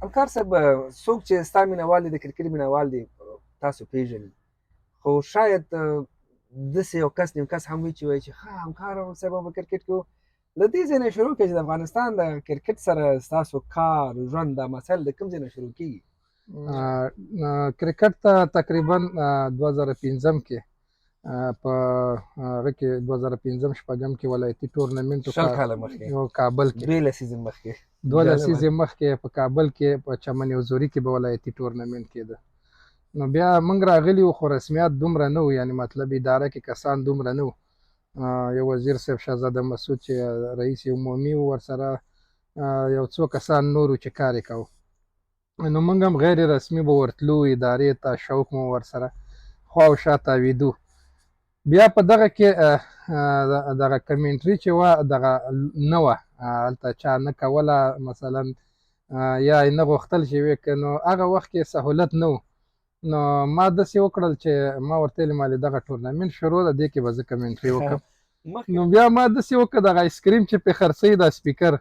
همکار صاحب څوک چې ستا مینهوال دي د کرکټ مینهوال دي تاسو پیژني، خو شاید داسې یو کس نیم کس هم وي چې وایي چې ښه همکار صاحب په کرکټ کې له دې ځای نه شروع کړئ چې د افغانستان د کرکټ سره ستاسو کار ژوند دا مسایل د کوم ځای نه شروع کېږي؟ کرکټ ته تقریبا 2015 کې په هغه کې 2015 شپږم کې ولایتي ټورنمنټ شل کاله مخکې کابل کې 2 لسیزې مخکې 2 لسیزې مخکې په کابل کې په چمن یوزوري کې به ولایتي ټورنمنټ کېده. نو بیا موږ راغلي وو خو رسمیات دومره نه وو، یعنی مطلب اداره کې کسان دومره نه وو. یو وزیر صاحب شهزاده مسعود چې رئیس عمومي و، ورسره یو څو کسان نور چې کار یې کوه. نو موږ هم غیر رسمي به ورتلو ادارې ته، شوق مو ورسره خوا او شا تاویدو. بیا په دغه کې دغه کمنټري چې وه دغه نه وه، هلته چا نه کوله مثلا یا یې نه غوښتل چې ویې که، نو هغه وخت کې سهولت نه و. نو ما داسې وکړل چې ما ورته ویلې مالې دغه ټورنمنټ شروع ده، دې کې به زه کمنټري وکړم. نو بیا ما داسې وکړه دغه آیسکریم چې پې خرڅوي دا سپیکر،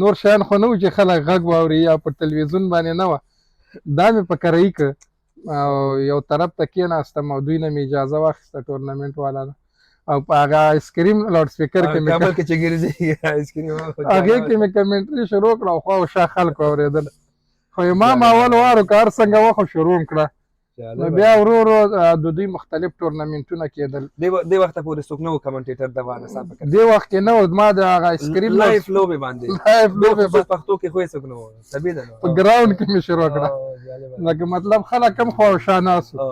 نور شیان خو نه وو چې خلک غږ واوري یا پر تلویزیون باندې نه وه، دا مې په کرایي که او یو طرف ته کېناستم او دوی نه مې اجازه واخیسته ټورنمنټ والا نه، او په هغه آیسکریم لاوډ سپیکر کې کابل کې چې ګرځي آیسکریم هغې کې مې کمنټري شروع کړه او خوا او شا خلکو اورېدل. خو امام اول وارو که هر څنګه وه خو شروع م کړه. نو بیا ورو ورو د دوی مختلف ټورنمنټونه کېدل. دې وخته پورې څوک نه و کمنټیټر د افغانستان په دې وخت کې نه و، ما د هغه آیسکریم لایف لوبې باندې لایف لوبې پښتو کې خو یې څوک نه و، طبیعي ده. په ګراوند کې مې شروع کړه، لکه مطلب خلک هم خوا او شا ناست وو.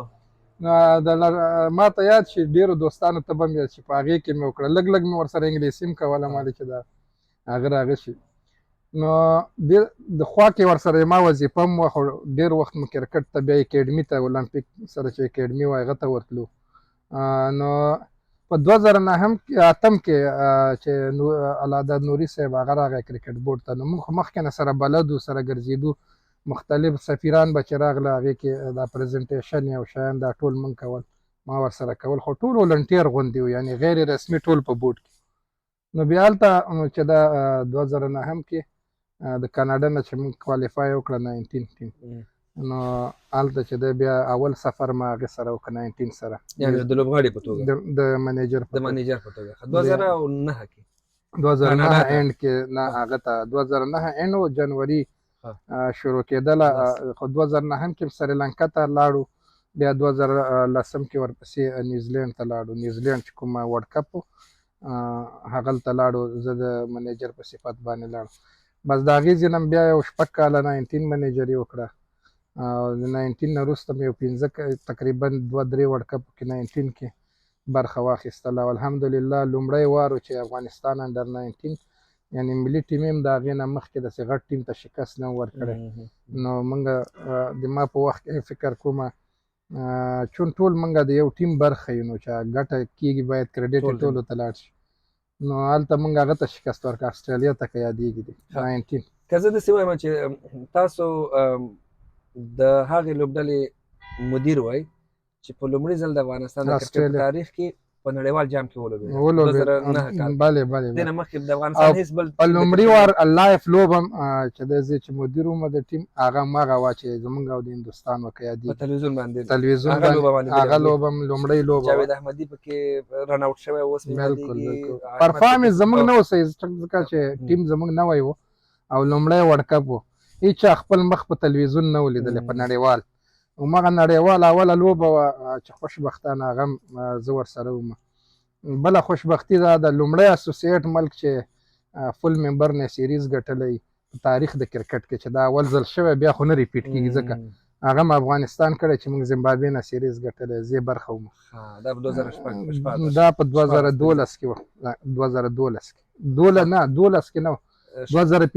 ما ته یاد شي ډېرو دوستانو ته به مې یاد شي په هغې کې مې وکړه، لږ لږ مې ورسره انګلیسي هم کوله مالې چې دا هغه راغه شي. نو د خوا کې ورسره ما وظیفه هم وه، خو ډېر وخت مو کرکټ ته بیا اکیډمي ته اولمپیک سره چې اکیډمي وه هغه ته ورتلو. نو په 2008 کې چې علاداد نوري صاحب هغه راغی کرکټ بورډ ته، نو موږ خو مخکې نه سره بلد وو، سره ګرځېدو، مختلف سفیران به چې راغله هغې کې دا پریزنټیشن او شیان دا ټول موږ کول، ما ورسره کول، خو ټول ولنټیر غوندې وو، یعنې غیر رسمي ټول په بورډ کې. نو بیا هلته چې دا 2009 کې د کاناډا نه چې موږ کوالیفای وکړه 19 ټیم، نو هلته چې دی بیا اول سفر ما هغې سره وکړه 19 سره، یعنې د لوبغاړي په توګه د منیجر په توګه 2009 کې 2009 اند کې نه هغه ته 2009 اند و جنوري شروع کېدله. خو 2009 کې سریلانکا ته لاړو، بیا 2010 کې ورپسې نیوزیلینډ ته لاړو. نیوزیلینډ چې کومه ورلډ کپ و هغلته لاړو، زه د منیجر په صفت باندې لاړم. بس د هغې ځینم بیا یو 6 کاله 19 منیجري وکړه، او د 19 نه وروسته مې یو 15 تقریبا 2-3 ورلډ کپ کې 19 کې برخه واخیستله، او الحمدلله لومړی وار و چې افغانستان انډر 19 یعنې ملي ټیم یې هم د هغې نه مخکې داسې غټ ټیم ته شکست نه ورکړی. نو موږ د ما په وخت کې فکر کومه چون ټول موږ د یو ټیم برخه یو، نو چې ګټه کېږي باید کریډیټ ټولو ته لاړ شي. نو هلته موږ هغه ته شکست ورکړه، اسټرالیا ته که یادېږي دی 19. که زه داسې وایم چې تاسو د هغې لوبډلې مدیر وای چې په لومړي ځل د افغانستان د کرکټ تاریخ کې په نړیوال جام کې ولوبېد 2009 کال. بله بله دې نه مخکې د افغانستان هېڅ بل په لومړي وار لایف لوب هم چې دی زه چې مدیر وم د ټیم هغه هم هغه وه چې زموږ او د هندوستان وه که یادېږي په تلویزیون باندې هغه لوب هم لومړۍ لوبه وه. جاوید احمدي پکې رن آوټ شوی، اوس بالکل پرفارمنس زموږ نه و صحیح، ځکه چې ټیم زموږ نوی و او لومړی ورلډ کپ و، هېچا خپل مخ په تلویزیون نه و لیدلی په نړیوال. همغه نړیوال اوله لوبه وه چې خوشبختانه هغه هم زه ورسره وم. بله خوشبختي دا د لومړی اسوسییټ ملک چې فل ممبر نه سیریز ګټلی په تاریخ د کرکټ کې، چې دا اول ځل شوی بیا خو نه ریپیټ کېږي، ځکه هغه هم افغانستان کړی چې موږ زیمبابوې نه سیریز ګټلی، زه برخه وم. دا په 2012 کې وه، 2012 کې 12 کې نه 2015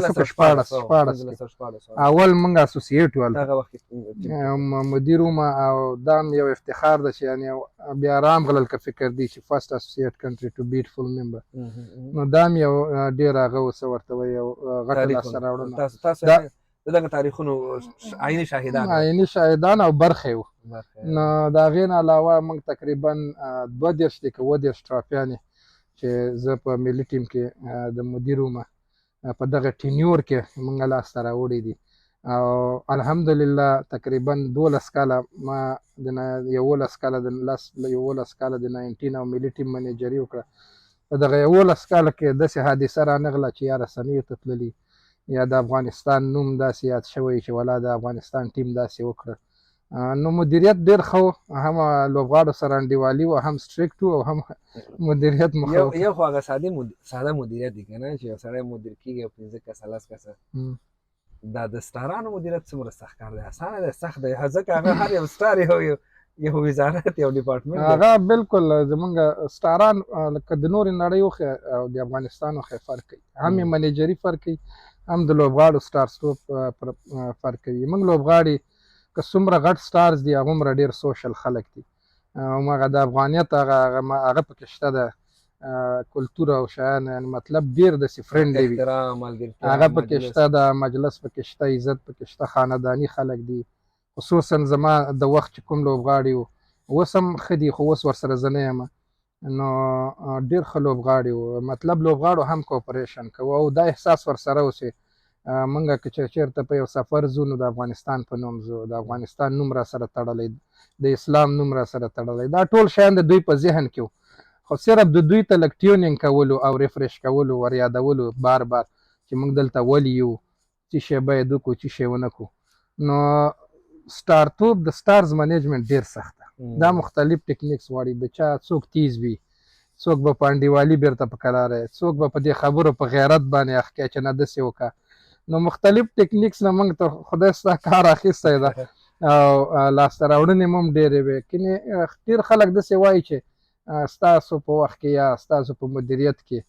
کې 14 اول موږ اسوسییټ ول مدیر وم، او دا یو افتخار ده چې یعنې بیا رام غلل که فکر دی چې فرست اسوسییټ کنټري ټو بیټ فل ممبر، نو دا هم یو ډېر هغه څه ورته وایي یو غټه لاسته راوړنه. د دغه تاریخونو عیني شاهدان او برخه وو. نو د هغې نه علاوه موږ تقریبا 32 ټرافیانې چې زه په ملي ټیم کې د مدیر وم، په دغه ټینیور کې موږ لاسته راوړي دي او الحمدلله تقریبا 12 کاله ما د 11 کاله د 19 او ملي ټیم منیجري وکړه. په دغه 11 کاله کې داسې حادثه رانغله چې یا رسنیو ته تللي یا د افغانستان نوم داسې یاد شوی چې ولا د افغانستان ټیم داسې وکړه. نو مدیریت ډېر ښه و، هم لوبغاړو سره انډیوالي وه، هم سټریکټ و او هم مدیریت مو ښه و. یو خو هغه ساده مدیریت دی که نه چې یو سړی مدیر کېږي او 15 کسه 10 کسه. دا د سټارانو مدیریت څومره سخت کار دی؟ اسانه دی سخت دی؟ ځکه هغه هر یو سټار یو وزارت یو ډپارټمنټ دی. هغه بالکل زمونږ سټاران لکه د نورې نړۍ وښې او د افغانستان وښې فرق کوي، هم یې منیجري فرق کوي، هم د لوبغاړو سټارسټوپ فرق کوي. موږ لوبغاړي که څومره غټ سټارز دي هغومره ډېر سوشل خلک دي، هماغه د افغانیت هغه پکې شته ده، کلتور او شیان، یعنې مطلب ډېر داسې فرینډلی وي، هغه پکې شته ده، مجلس پکې شته، عزت پکې شته، خانداني خلک دي. خصوصا زما د وخت چې کوم لوبغاړي وو اوس هم ښه دي، خو اوس ورسره زه نه یم، نو ډېر ښه لوبغاړي وو. مطلب لوبغاړو هم کوپریشن کوو او دا احساس ورسره اوسې موږ که چېرته په یو سفر ځو نو د افغانستان په نوم ځو، د افغانستان نوم را سره تړلی، د اسلام نوم را سره تړلی، دا ټول شیان د دوی په ذهن کې وو، خو صرف د دوی ته لږ ټیونینګ کولو او ریفریش کولو، ور یادولو بار بار چې موږ دلته ولې یو، څه شی باید وکړو، څه شی ونه کړو. نو سټارتوب د سټارز منیجمنټ ډېر سخت ده، دا مختلف ټکنیکس غواړي، د چا څوک تیز وي، څوک به په انډیوالي بیرته په کراره، څوک به په دې خبرو په غیرت باندې اخکیا چې نه داسې وکړه. نو مختلف ټکنیکس نه موږ ته خدای ستا کار اخیستی ده او لاسته راوړنې مو هم ډېرې وې. کنې ډېر خلک داسې وایي چې ستاسو په وخت کې یا ستاسو په مدیریت کې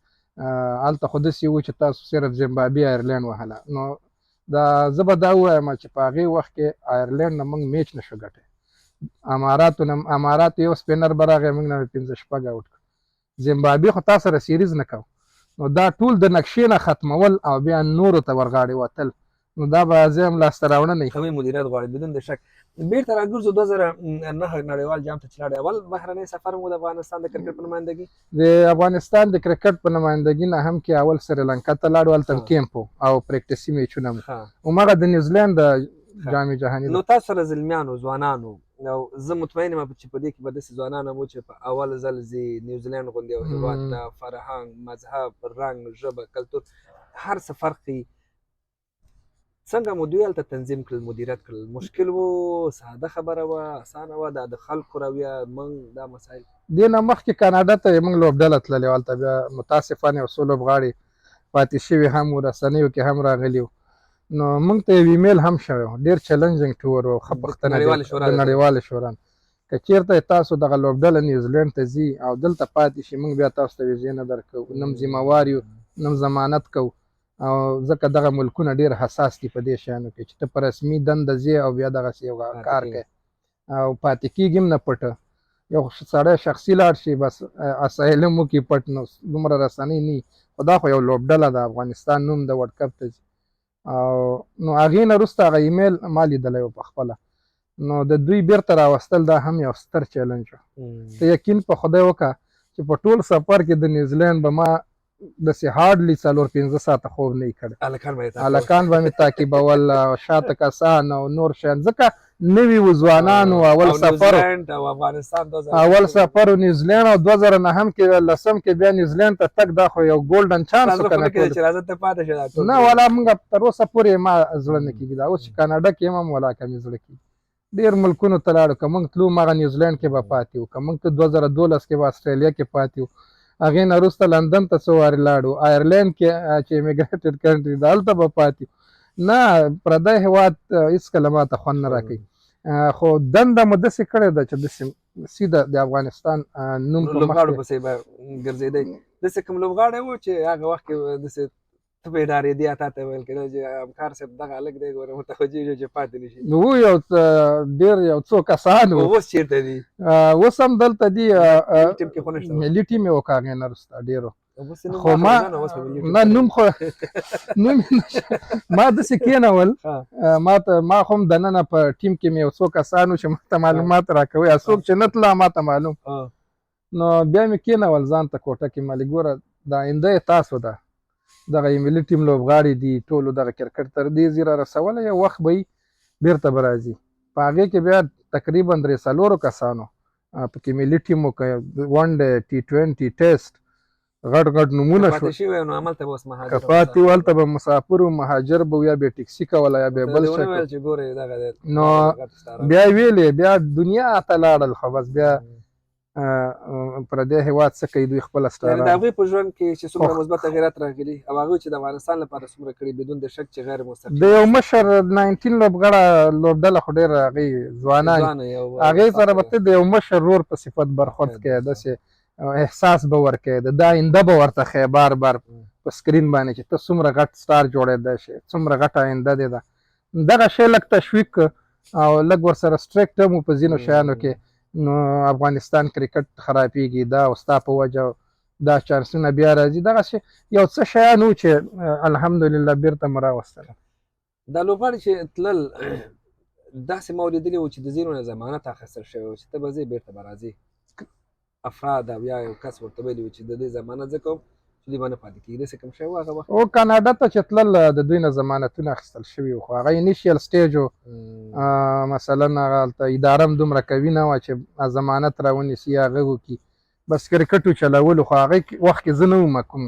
هلته خو داسې و چې تاسو صرف زیمبابوې آیرلینډ وهله. نو دا زه به دا ووایم چې په هغې وخت کې آیرلینډ نه موږ میچ نه شو ګټی، اماراتو یو سپینر به راغی موږ نه 15 آوټ کړو، زیمبابوې خو تا سره سیریز نه کو. نو دا ټول د نقشې نه ختمول او بیا نورو ته ورغاړې وتل، نو دا به زه هم لاسته راوړنه قوي مدیریت غواړي بدون د شک. بیرته راګرځو 2009 نړیوال جام ته چې لاړې، اول بهرنی سفر مو د افغانستان د کرکټ په نمایندګي؟ د افغانستان د کرکټ په نمایندګي نه هم کې اول سریلانکا ته لاړو، هلته کیمپ او پریکټسي میچونه مو، هماغه د نیوزیلینډ د جام جهاني. نو تاسو سره زلمیانو ځوانانو، او زه مطمئن یم چې په دې کې به داسې ځوانان هم و چې په اول ځل ځي نیوزیلینډ غوندې یو هېواد ته، فرهنګ، مذهب، رنګ، ژبه، کلتور هر څه فرق کوي. څنګه مو دوی هلته تنظیم کړل، مدیریت کړل؟ مشکل و، ساده خبره وه، اسانه وه؟ دا د خلکو رویه، موږ دا مسایل؟ دې نه مخکې کاناډا ته موږ لوبډله تللې وه، هلته بیا متاسفانه یو څو لوبغاړي پاتې شوي هم وو، رسنیو کې هم راغلي وو. نو موږ ته یو ایمیل هم شوی و، ډېر چیلنجینګ ټور و، ښه پوښتنه د نړیوالې شورا نه، که چېرته تاسو دغه لوبډله نیوزیلینډ ته ځي او دلته پاتې شي، موږ بیا تاسو ته ویزې نه درکوو، نه ذمهوار یو، نه ضمانت کوو، او ځکه دغه ملکونه ډېر حساس دي په دې شیانو کې چې ته په رسمي دنده ځې او بیا دغسې یو کار کوې او پاتې کېږي هم نه پټه. یو سړی شخصي لاړ شي بس اسایلم وکړي پټ، نو دومره رسنۍ نه وي، خو دا خو یو لوبډله د افغانستان نوم د ورلډ کپ ته ځي. او نو هغې نه وروسته هغه ایمیل ما لیدلی و په خپله، نو د دوی بیرته راوستل دا هم یو ستر چیلنج و. ته یقین په خدای وکړه چې په ټول سفر کې د نیوزیلینډ به ما داسې هارډلي 4-5 ساعته خوب نه یې کړی، هلکان به مې تعقیبول، شاته کسان او نور شیان، ځکه نوي وو، ځوانان وو، اول سفر و نیوزیلینډ، او 2009 کې 10 کې بیا نیوزیلینډ ته تګ، دا خو یو ګولډن چانس و که نه؟ نه والا موږ تر اوسه پورې ما زړه نه کېږي دا، اوس چې کاناډا کې یم هم ولا که مې زړه کېږي. ډېر ملکونو ته لاړو، که موږ تلو هغه نیوزیلینډ کې به پاتې وو، که موږ ته 2012 کې به استرالیا کې پاتې وو، هغې نه وروسته لندن ته څو وارې لاړو، آیرلینډ کې چې امیګریټډ کنټري ده هلته به پاتې وو. نه، پردی هېواد هېڅکله ما ته خوند نه راکوي، خو دنده مو داسې کړې ده چې داسې سیده د افغانستان نوم په لوبغاړو پسې به ګرځېدی. داسې کوم لوبغاړی و چې هغه وخت کې داسې ته به یې ډارېدې، تا ته ویل کېدل چې همکار صاحب دغه هلک دی ګوره متوجه شو چې پاتې نه شي؟ نو یو ډېر یو څو کسان وو. اوس چېرته دي؟ اوس هم دلته دي، ټیم کې خو نشته، ملي ټیم یې وکړ هغې نه وروسته ډېرو، خو ما نه نوم خو نوم ما داسې کېنول، ما خو هم دننه په ټیم کې مې یو څو کسان وو چې ما ته معلومات راکوي، څوک چې نه تله ما ته معلوم، نو بیا مې کېنول ځان ته کوټه کې، مالې ګوره دا آینده یې تاسو ده، دغه ملي ټیم لوبغاړي دي ټولو دغه کرکټ تر دې ځای را رسولی، یو وخت به یې بېرته به راځي. په هغې کې بیا تقریبا 3-4 کسانو پکې ملي ټیم وکړ، ون ډے، T20 ټیسټ، غټ غټ نومونه شول. پاتې شوی نو هملته به اوس مهاجر که پاتې وو هلته به مسافر و، مهاجر به و، یا به یې ټکسي کوله یا به یې بل ته شی ونه ویل کوه. چې ګورې دغه دی نو بیا یې ویلې بیا دنیا ته لاړل، خو بس بیا پردی هېواد څه کوي، دوی خپله یعنې د سټاران. هغوی په ژوند کې چې څومره مثبت تغیرات راغلي او هغوی چې د افغانستان لپاره څومره کړي بدون د شک چې غیر مستقیم د یو مشر 19 لوبډله خو ډېره هغې ځوانان هغې سره به ته د یو مشر رور په صفت برخورد کوې، داسې احساس به ورکوې، د دا آینده به ورته ښیې بار بار په سکرین باندې چې ته څومره غټ سټار جوړېدی شې، څومره غټه آینده دې ده. دغه شی لږ تشویق او لږ ورسره سټریکټ هم په ځینو شیانو کې. نو افغانستان کرکټ خرابېږي، دا او ستا په وجه دا چانسونه بیا راځي. دغسې یو څه شیان وو چې الحمدلله بېرته مو راوستل. دا لوبغاړي چې تلل داسې ما ولیدلي وو چې د ځینو نه ضمانت اخیستل شوی و چې ته به ځې بېرته به راځې. افراد او یا یو کس ورته ویلي و چې د دې ضمانت زه کوم چې دوی به نه پاتې کېږي. داسې کوم شی و هغه وخت؟ او کاناډا ته چې تلل د دوی نه ضمانتونه اخیستل شوي وو، خو هغه انیشیل سټیج و. مثلا هغه هلته اداره هم دومره قوي نه وه چې ضمانت راونیسي یا هغه وکړي. بس کرکټ چلولو، خو هغې وخت کې زه نه وم کوم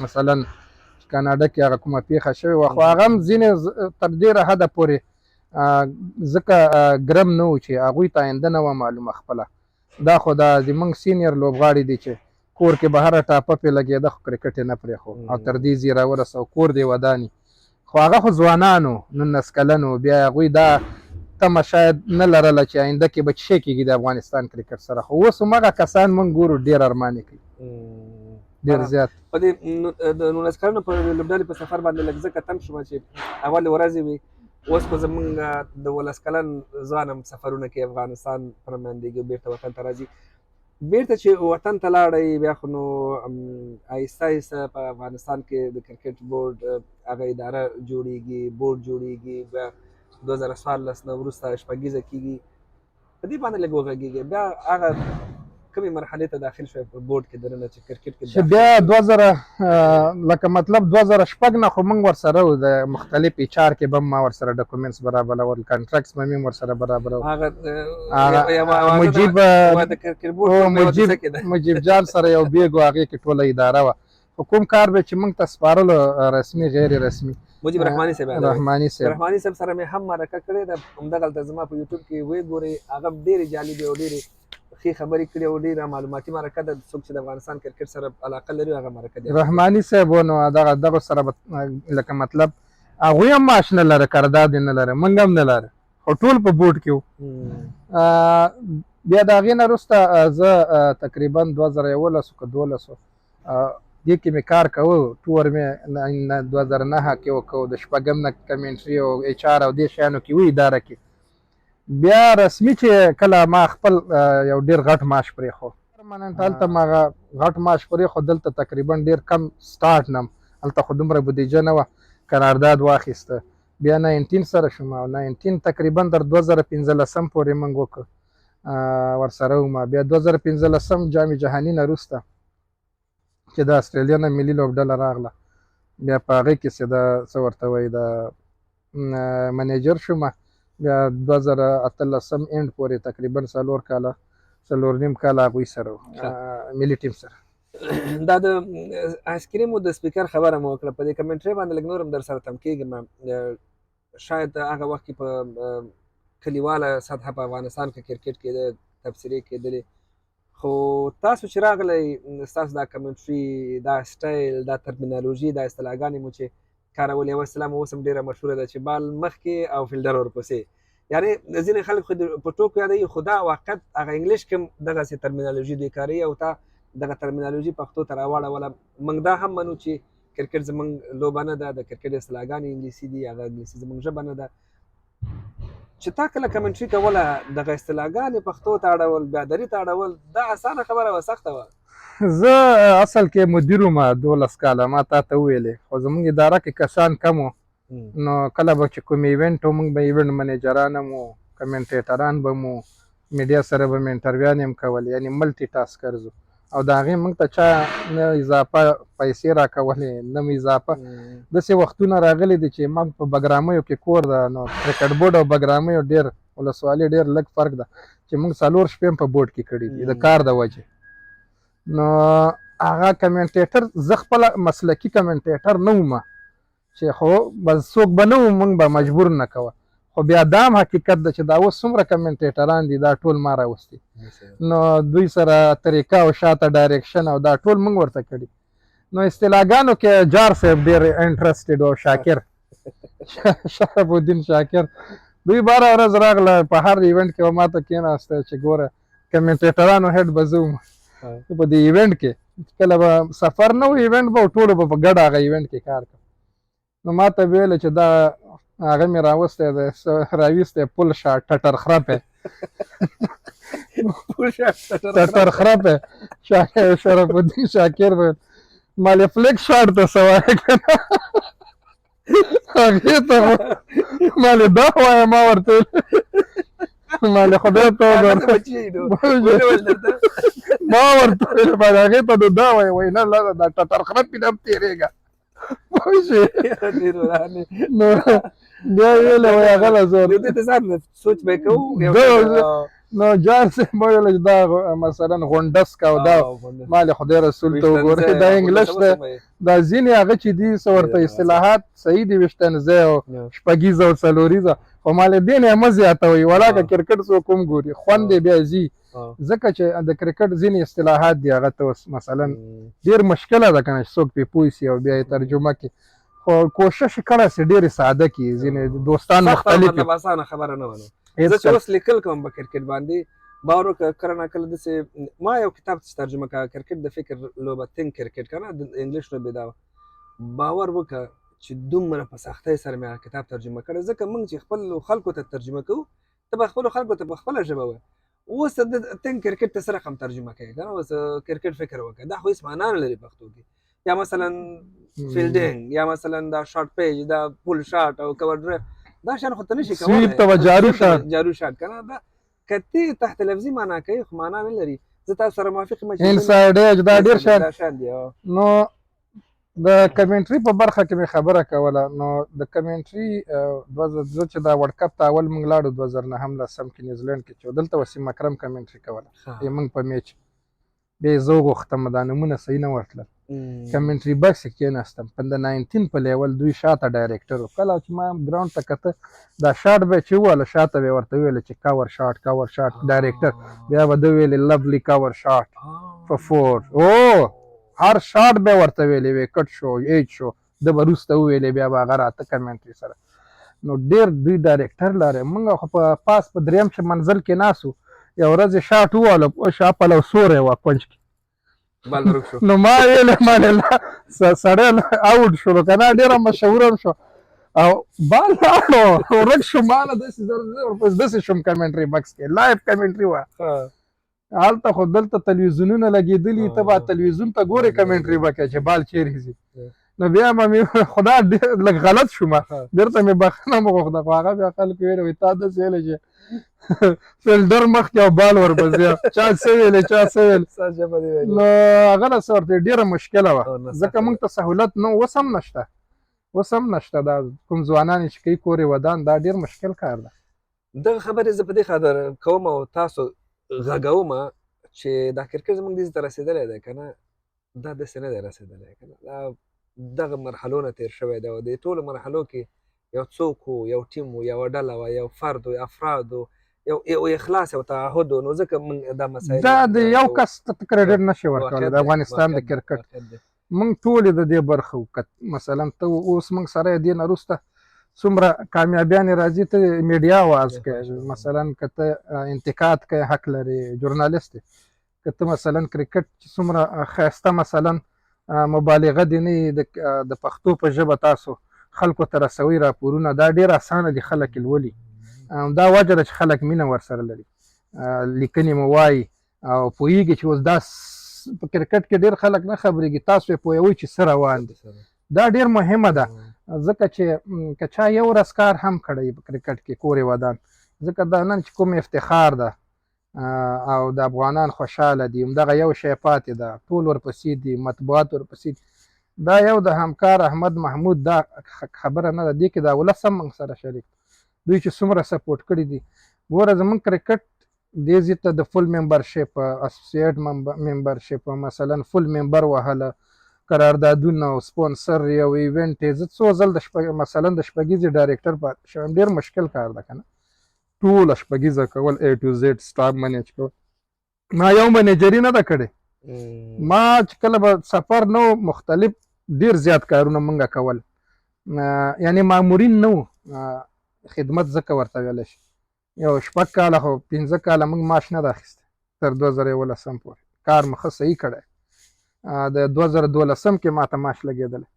مثلا کاناډا کې هغه کومه پیښه شوې وه، خو هغه هم ځینې تر ډېره حده پورې ځکه ګرم نه و چې هغوی ته آینده نه وه معلومه خپله. دا خو دا زموږ سینیر لوبغاړي دي چې کور کې به هره ټاپه پرې لګېده خو کرکټ یې نه پرېښود او تر دې ځای راورسو، کور دې وداني. خو هغه خو ځوانان وو، 19 کلن وو، بیا هغوی دا تمه شاید نه لرله چې آینده کې به څه شی کېږي د افغانستان کرکټ سره. خو اوس همغه کسان موږ ګورو ډېر ارمان یې کوي، ډېر زیات. په دې د 19 کلونو په لوبډلې په سفر باندې لږ زه کتم شوم چې اول ورځې وي، اوس خو زمونږ د 19 کلن ځوان هم سفرونه کوي، افغانستان پر مندېږي او بېرته وطن ته راځي. بېرته چې وطن ته لاړئ بیا خو نو آهسته آهسته په افغانستان کې د کرکټ بورډ هغه اداره جوړېږي، بورډ جوړېږي، بیا 2014 نه وروسته شپږیزه کېږي. په دې باندې لږ وغږېږئ، بیا هغه کومې مرحلې ته داخل شوی په بورډ کې دننه چې کرکټ کې چې بیا 2000 لکه مطلب 2006 نه خو موږ ورسره وو، د مختلف HR کې به ما ورسره ډاکومنټس برابرول، کانټراکټس به مې ورسره برابرول. مجیب جان سره یو بیګ و، هغې کې ټوله اداره وه. خو کوم کار به چې موږ ته سپارلو رسمي غیر رسمي، مجیب رحماني صاحب رحماني صاحب سره مې هم مرکه کړې ده، همدغلته زما په یوټیوب کې ویې ګورئ، هغه ډېرې جالبې او ډېرې ښې خبرې کړې او ډېره معلوماتي مرکه ده. څوک چې د افغانستان کرکټ سره علاقه لري هغه مرکه دی. رحماني صاحب و، نو دغه سره لکه مطلب هغوی هم معاش نه لره، کرداد یې نه لره، موږ هم نه لره، خو ټول په بورډ کې وو. بیا د هغې نه وروسته زه تقریبا 2011 که 12 دې کې مې کار کوه، ټور مې 2009 کې وکړو، د شپږم نه کمنټري او HR او دې شیانو کې وو اداره کې. بیا رسمي چې کله ما خپل یو ډېر غټ معاش پرېښود، پرماننټ هلته ما غټ معاش پرېښود، دلته تقریبا ډېر کم سټارټ نم، هلته خو دومره بودیجه نه وه، قرارداد واخیسته. بیا 19 سره شوم او 19 تقریبا تر 2015 پورې موږ وکړ ورسره وم. بیا 2015 جام جهاني نه وروسته چې د استرالیا نه ملي لوبډله راغله، بیا په هغې کې چې د څه ورته وایي د منیجر شوم. بیا 2018 اینډ پورې تقریبا 4 کاله 4.5 کاله هغوی سره ملي ټیم سره. دا د آیسکریمو د سپیکر خبره مو وکړه، په دې کمنټري باندې لږ نور هم در سره تم کېږم. شاید هغه وخت کې په کلیواله سطحه په افغانستان کې کرکټ کېده، تبصرې کېدلې، خو تاسو چې راغلی ستاسو دا کمنټري، دا سټایل، دا ترمینالوژي، دا اصطلاحګانې مو چې کارولې، یوه اصطلاح مو اوس هم ډېره مشهوره ده چې بال مخکې او فیلډر ورپسې. یعنې ځینې خلک خو په ټوکو یادوي، خو دا واقعیت هغه انګلیش کې هم دغسې ترمینالوژي دوی کاروي او تا دغه ترمینالوژي پښتو ته راواړوله. موږ دا هم منو چې کرکټ زموږ لوبه نه ده، د کرکټ اصطلاحګانې انګلیسي دي، هغه انګلیسي زموږ ژبه نه ده. چې تا کله کمنټري کوله دغه اصطلاحګانې پښتو ته اړول، بیا دري ته اړول، دا اسانه خبره وه سخته وه؟ زه اصل کې مدیر وم 12 کاله، ما تا ته وویلې، خو زموږ اداره کې کسان کم وو، نو کله به چې کوم ایونټ و موږ به ایونټ منیجران هم وو، کمنټریټران به مو، میډیا سره به مې انټرویوانې هم کولې، یعنې ملټي ټاسکرز وو. او د هغې موږ ته چا نه اضافه پیسې راکولې نه مې اضافه داسې وختونه راغلي دي چې ما په بګرامیو کې کور ده نو کرکټ بورډ او بګرامیو ډېر ولسوالي ډېر لږ فرق ده چې موږ 4 شپې هم په بورډ کې کړي دي د کار د وجې نو هغه کمنټیټر زه خپله مسلکي کمنټیټر نه وم چې خو بس څوک به نه و موږ به مجبور نه کوه خو بیا دا هم حقیقت ده چې دا اوس څومره کمنټیټران دي دا ټول ما راوستي نو دوی سره طریقه او شاته ډایرکشن او دا ټول موږ ورته کړي نو اصطلاحګانو کې جار صاحب ډېر انټرسټډ او شاکر شرف الدین شاکر دوی باره ورځ راغله په هر ایونټ کې به ما ته کېناسته چې ګوره کمنټیټرانو هیډ به زه وم په دې ایونټ کې کله به سفر نه و ایونټ به ټولو به په ګډه هغه ایونټ کې کار کوم نو ما ته ویل چې دا هغه مې راوستی دی راویستی پل شاټ ټټر خرپی ټټر خرپی شرف الدین شاکر به مالې فلیک شاټ ته څه وایې که نه هغې ته مالې دا وایه ما ورته مالې خدای ته ما ورته ویل مالې هغې ته نو دا وایه وایي نه دا ټټر خرپي نه هم تېرېږه نو بیا ویلې وایي هغه له زور سوچ به کوو نو جان صاحب ویل چې دا مثلا غونډسک او دا مال خدای رسول ته وګورئ دا انګلیش ده دا ځینې هغه چې دي څه ورته اصطلاحات صحیح دي ویشتنځی او شپږیزه او څلوریزه خو مال دې نه مه زیاتوئ ولاکه کرکټ څوک هم ګوري خوند یې بیا ځي ځکه چې د کرکټ ځینې اصطلاحات دي هغه ته اوس مثلا ډېر مشکله ده که نه چې څوک پرې پوه شي او بیا یې ترجمه کړي خو کوشش یې کړی چې ډېرې ساده کړي ځینې دوستان مختلف اسانه خبره نه وه زه چې اوس لیکل کوم په کرکټ باندې باور وکړه کله ناکله داسې ما یو کتاب چې ترجمه کړه کرکټ د فکر لوبه تینک کرکټ که نه د انګلیش لوبې دا باور وکړه چې دومره په سختۍ سره مې هغه کتاب ترجمه کړی ځکه موږ چې خپل خلکو ته ترجمه کوو ته به خپلو خلکو ته په خپله ژبه وایې اوس د تینک کرکټ ته څه رقم ترجمه کوي که نه اوس کرکټ فکر وکړه دا خو هېڅ معنا نه لري پښتو کې یا مثلا فیلډینګ یا مثلا دا شارټ پیج دا پول شاټ او کور ډرایو دا شان خو ته نشي کولی سویپ ته جارو شاټ که نه دا کتې تحت لفظي معنا کوي خو معنا نه لري زه تاسو سره موافق یم انسایډ ایج دا ډېر شان دي نو د کمنټري په برخه کې مې خبره کوله نو د کمنټري زه چې دا ورلډ کپ ته اول موږ لاړو 2009 لسم کې نیوزیلینډ کې چې دلته وسیم اکرم کمنټري کوله موږ په میچ بیا یې زه وغوښتم دا نومونه صحیح نه ورتلل کمنټري بکس کې کېناستم په د 19 په لیول دوی شاته ډایرکټر و کله چې ما ګراوند ته کته دا شاټ به چې وواله شاته به یې ورته ویله چې کور شاټ ډایرکټر بیا به ده ویلې لولی کور شاټ په 4 او هر شاټ به یې ورته ویلې وی کټ شو ایج شو ده به وروسته وویلې بیا به هغه راته کمنټري سره نو ډېر دوی ډایرکټر لري موږ خو په پاس په درېیم منزل کې ناست یو ورځ یې شاټ وواله شا پلو سوری وه کونج کې نو ما ویلې مالې سړی اوټ شولو که نه ډېره مشهور هم شو او بال لاړو ورک شو ماله داسې شوم کمنټري بکس کې لایف کمنټري وه هلته خو دلته تلویزیونونه لګېدلي ته به تلویزیون ته ګورې کمنټري به کوې چې بال چیرې ځي نو بیا به مې خدا لږ غلط شوم بېرته مې بخښنه مې غوښته خو هغه بیا خلکو ویلې وایي تا داسې ویلې چې فیلډر مخکې او بال ورپسې چا څه ویلې چا څه ویل نو هغه نه څه ورته ډېره مشکله وه ځکه موږ ته سهولت نه اوس هم نشته دا کوم ځوانان چې کوي کور یې ودان دا ډېر مشکل کار ده دغه خبرې زه په دې خاطر کوم او تاسو غږوم چې دا کرکټ زموږ دې ته رسېدلی دی که نه دا داسې نه دی رسېدلی که نه دا دغه مرحلو نه تېر شوی دی او د ټولو مرحلو کې یو څوک و یو ټیم و یوه ډله وه یو فرد و افراد و یو اخلاص یو تعهد و نو ځکه موږ دا مسایل دا د یو کس ته کریډټ نشي ورکولی د افغانستان د کرکټ موږ ټول د دې برخه وو مثلا ته اوس موږ سره یې دې نه وروسته څومره کامیابیانې راځي ته میډیا واز کوې مثلا که ته انتقاد کوې حق لرې ژورنالیست یې که ته مثلا کرکټ چې څومره ښایسته مثلا مبالغه دې نه د پښتو په ژبه تاسو خلکو ته رسوي راپورونه دا ډېر اسانه دي خلک یې لولي دا وجه ده چې خلک مینه ورسره لري لیکنې مو وایي او پوهېږي چې اوس دا په کرکټ کې ډېر خلک نه خبرېږي تاسو یې پوهوئ چې څه روان دي دا ډېر مهمه ده ځکه چې که چا یو ورځ کار هم کړی په کرکټ کې کور یې ودان ځکه دا نن چې کوم افتخار ده او د افغانان خوشحاله دي، همدغه یو شی پاتې ده، ټول ورپسې دي، مطبوعات ورپسې دي. دا یو د همکار احمد محمود دا خبره نه ده، دې کې دا ولس هم موږ سره شریک دوی چې څومره سپورټ کړي دي. ګوره زمونږ کرکټ دې ځای ته د فل ممبرشپ اسوسییټ ممبرشپ مثلا فل ممبر وهله، قراردادونه او سپونسر یو ایونټ یې زه څو ځل مثلا د شپږیزې ډایرکټر پاتې شوم. ډېر مشکل کار ده که نه، ټوله شپږیزه کول A to Z سټاف منیج کول. ما یو منیجري نه ده کړې، ما چې کله به سفر نه و مختلف ډېر زیات کارونه مونږ کول، یعنی مامورین نه وو، خدمت ځکه ورته ویلی شي. یو 6 کاله خو 15 کاله موږ معاش نه ده اخیستی تر 2011 پورې. کار مې ښه صحیح کړی. د 2012 کې ماته معاش لګېدلی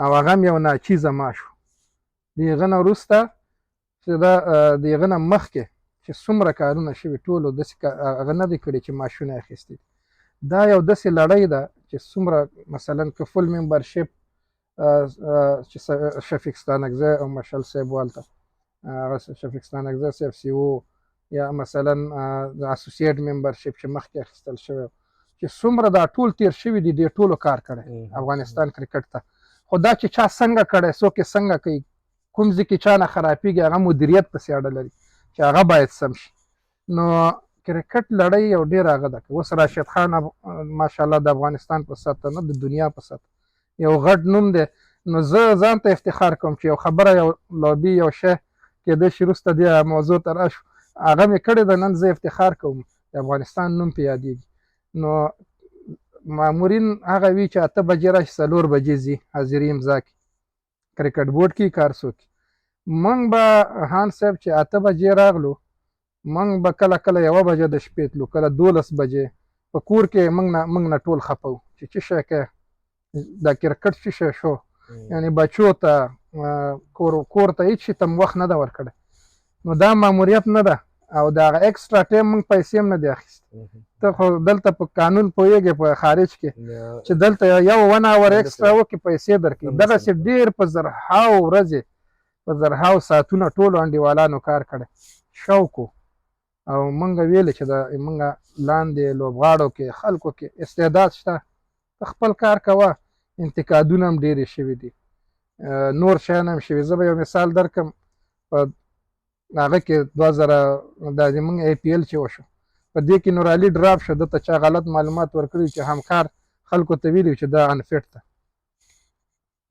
او هغه هم یو ناچیزه معاش و. د هغه نه وروسته چې د هغه نه مخکې چې څومره کارونه شوي ټولو داسې هغه نه دی کړي چې معاشونه یې اخیستي. دا یو داسې لړۍ ده چې څومره مثلا که فل ممبرشپ چې شفیق ستانکزی او مشل صاحب والته شفیق ستانکزی صاحب سی او یا مثلا د اسوسییټ ممبرشپ چې مخکې اخیستل شوی چې څومره دا ټول تیر شوي دي، دې ټولو کار کړی افغانستان کرکټ ته. خو دا چې چا څنګه کړی، څوک یې څنګه کوي، کوم ځای کې چا نه خرابېږي، هغه مدیریت پسې اړه لري چې هغه باید سم شي. نو کرکټ لړۍ یو ډېر هغه ده. اوس راشد خان ماشاءالله د افغانستان په سطح نه د دنیا په سطح یو غټ نوم دی. نو زه ځان ته افتخار کوم چې یو خبره یو لابي یو شی کېدای شي وروسته دې موضوع ته راشو، هغه مې کړې ده، نن زه افتخار کوم د افغانستان نوم پې یادېږي. نو مامورین هغه وي چې 8 بجې راشي 4 بجې ځي حاضري امضا کړي، کرکټ بورډ کې کار څوک. موږ به هان صاحب چې 8 بجې راغلو، موږ به کله کله 1 بجه د شپې تلو، کله 12 بجې. په کور کې موږ نه ټول خفه وو چې څه شی کوې، دا کرکټ څه شی شو. یعنی بچو ته کور ته هېڅ شي ته وخت نه ده ورکړی. نو دا ماموریت نه ده او د هغه ایکسټرا ټایم موږ پیسې هم نه دی اخیستی. ته خو دلته په قانون پوهېږې په خارج کې چې دلته یو 1 اور ایکسټرا وکړي پیسې درکړي. دغسې ډېر په زرهاو ورځې په زرهاو ساعتونه ټولو انډیوالانو کار کړی، شوق و. او موږ ویلې چې د موږ لاندې لوبغاړو کې خلکو کې استعداد شته، خپل کار کوه. انتقادونه هم ډېرې شوي دي، نور شیان هم شوي. زه به یو مثال درکړم، په هغه کې 2000 دا زموږ IPL چې وشو، په دې کې نور علي ډراپ شو، دته چا غلط معلومات ورکړي چې همکار خلکو ته ویلي چې دا انفټ ده.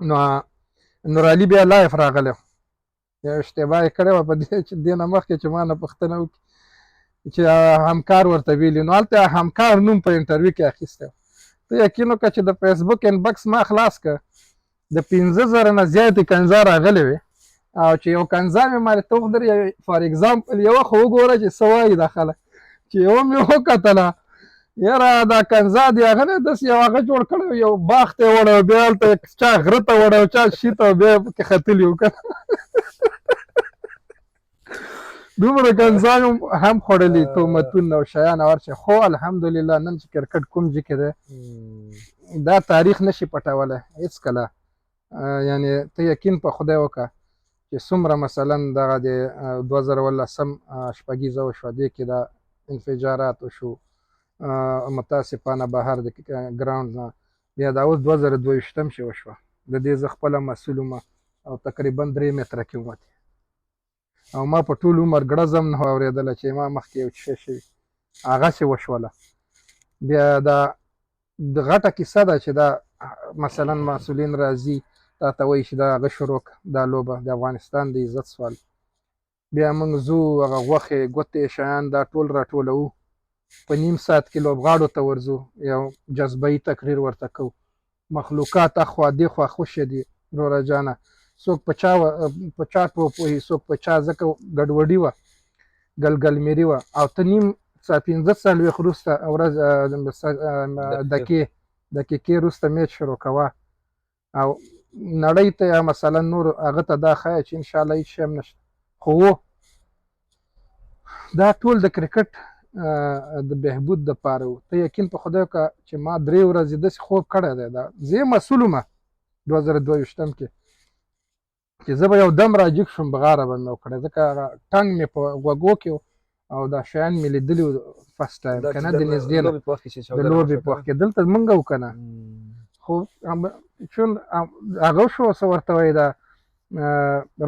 نو نور علي بیا لایف راغلی یو اشتباه یې کړې وه په دې چې دې نه مخکې چې ما نه پوښتنه وکړي چې همکار ورته ویلي، نو هلته همکار نوم په انټرویو کې اخیستی و. ته یقین وکړه چې د فیسبوک انبکس ما خلاص کړه، د 15,000 نه زیاتې کنځا راغلې وې. او چې یو کنځا مې مالې ته وښودل، فار ایګزامپل یوه خو وګوره چې څه وایي دا خلک، چې یوه مې وکتله یاره دا کنځا دی هغه نه داسې یو هغه جوړ کړی یو باغ ته یې وړی، بیا هلته چا غره ته وړی، چا شي ته، بیا پکې ختلي وو که دومره کنځا هم خوړلي تهمتونه او شیان او هر شی. خو الحمدلله نن چې کرکټ کوم ځای کې دی دا تاریخ نشي پټولی هېڅکله. یعنې ته یقین په خدای وکړه چې څومره مثلا دغه د 2018 شپږیزه وشوه، دې کې دا انفجارات وشو متاسفانه بهر د ګراوند نه. بیا دا اوس 2022 چې وشوه، د دې زه خپله مسؤل وم او تقریبا 3 متره کې وم او ما په ټول عمر ګړز هم نه اورېدله چې ما مخکې یو شی شوي، هغسې وشوله. بیا دا د غټه کیسه ده چې دا مثلا مسؤلین راځي تا ته وایي چې دا هغه شروع دا لوبه د افغانستان د عزت سوال. بیا موږ ځو هغه غوښې ګوتې شیان دا ټول راټولوو، په نیم ساعت کې لوبغاړو ته ورځو، یو جذبهي تقریر ورته کوو. مخلوقات اخوا دېخوا خوشې دي وروره جانه، څوک په چا پوهېږي، څوک په چا، ځکه ګډوډي وه، ګلګلمېري وه. او ته نیم ساعت 15 وروسته ورځ دقیقې وروسته میچ شروع کوه او نړۍ ته یا مثلا نور هغه ته دا ښایه چې انشاءالله هېڅ شی هم نشته. خو دا ټول د کرکټ د بهبود دپاره و. ته یقین په خدای وکړه چې ما 3 ورځې داسې خوب کړی دی، دا زه یې مسؤل وم 2022 کې چې زه به یو دم راجګ شوم، بغاره به مې وکړی، ځکه ټنګ مې په غوږو کې و او دا شیان مې لیدلي وو فرست ټایم دا که چې نه د نږدې نه لوبې په وخت کې چې د چاودنه لوبې وشوه په وخت کې دلته موږ وو که نه خو چون هغه شو څه ورته وایي دا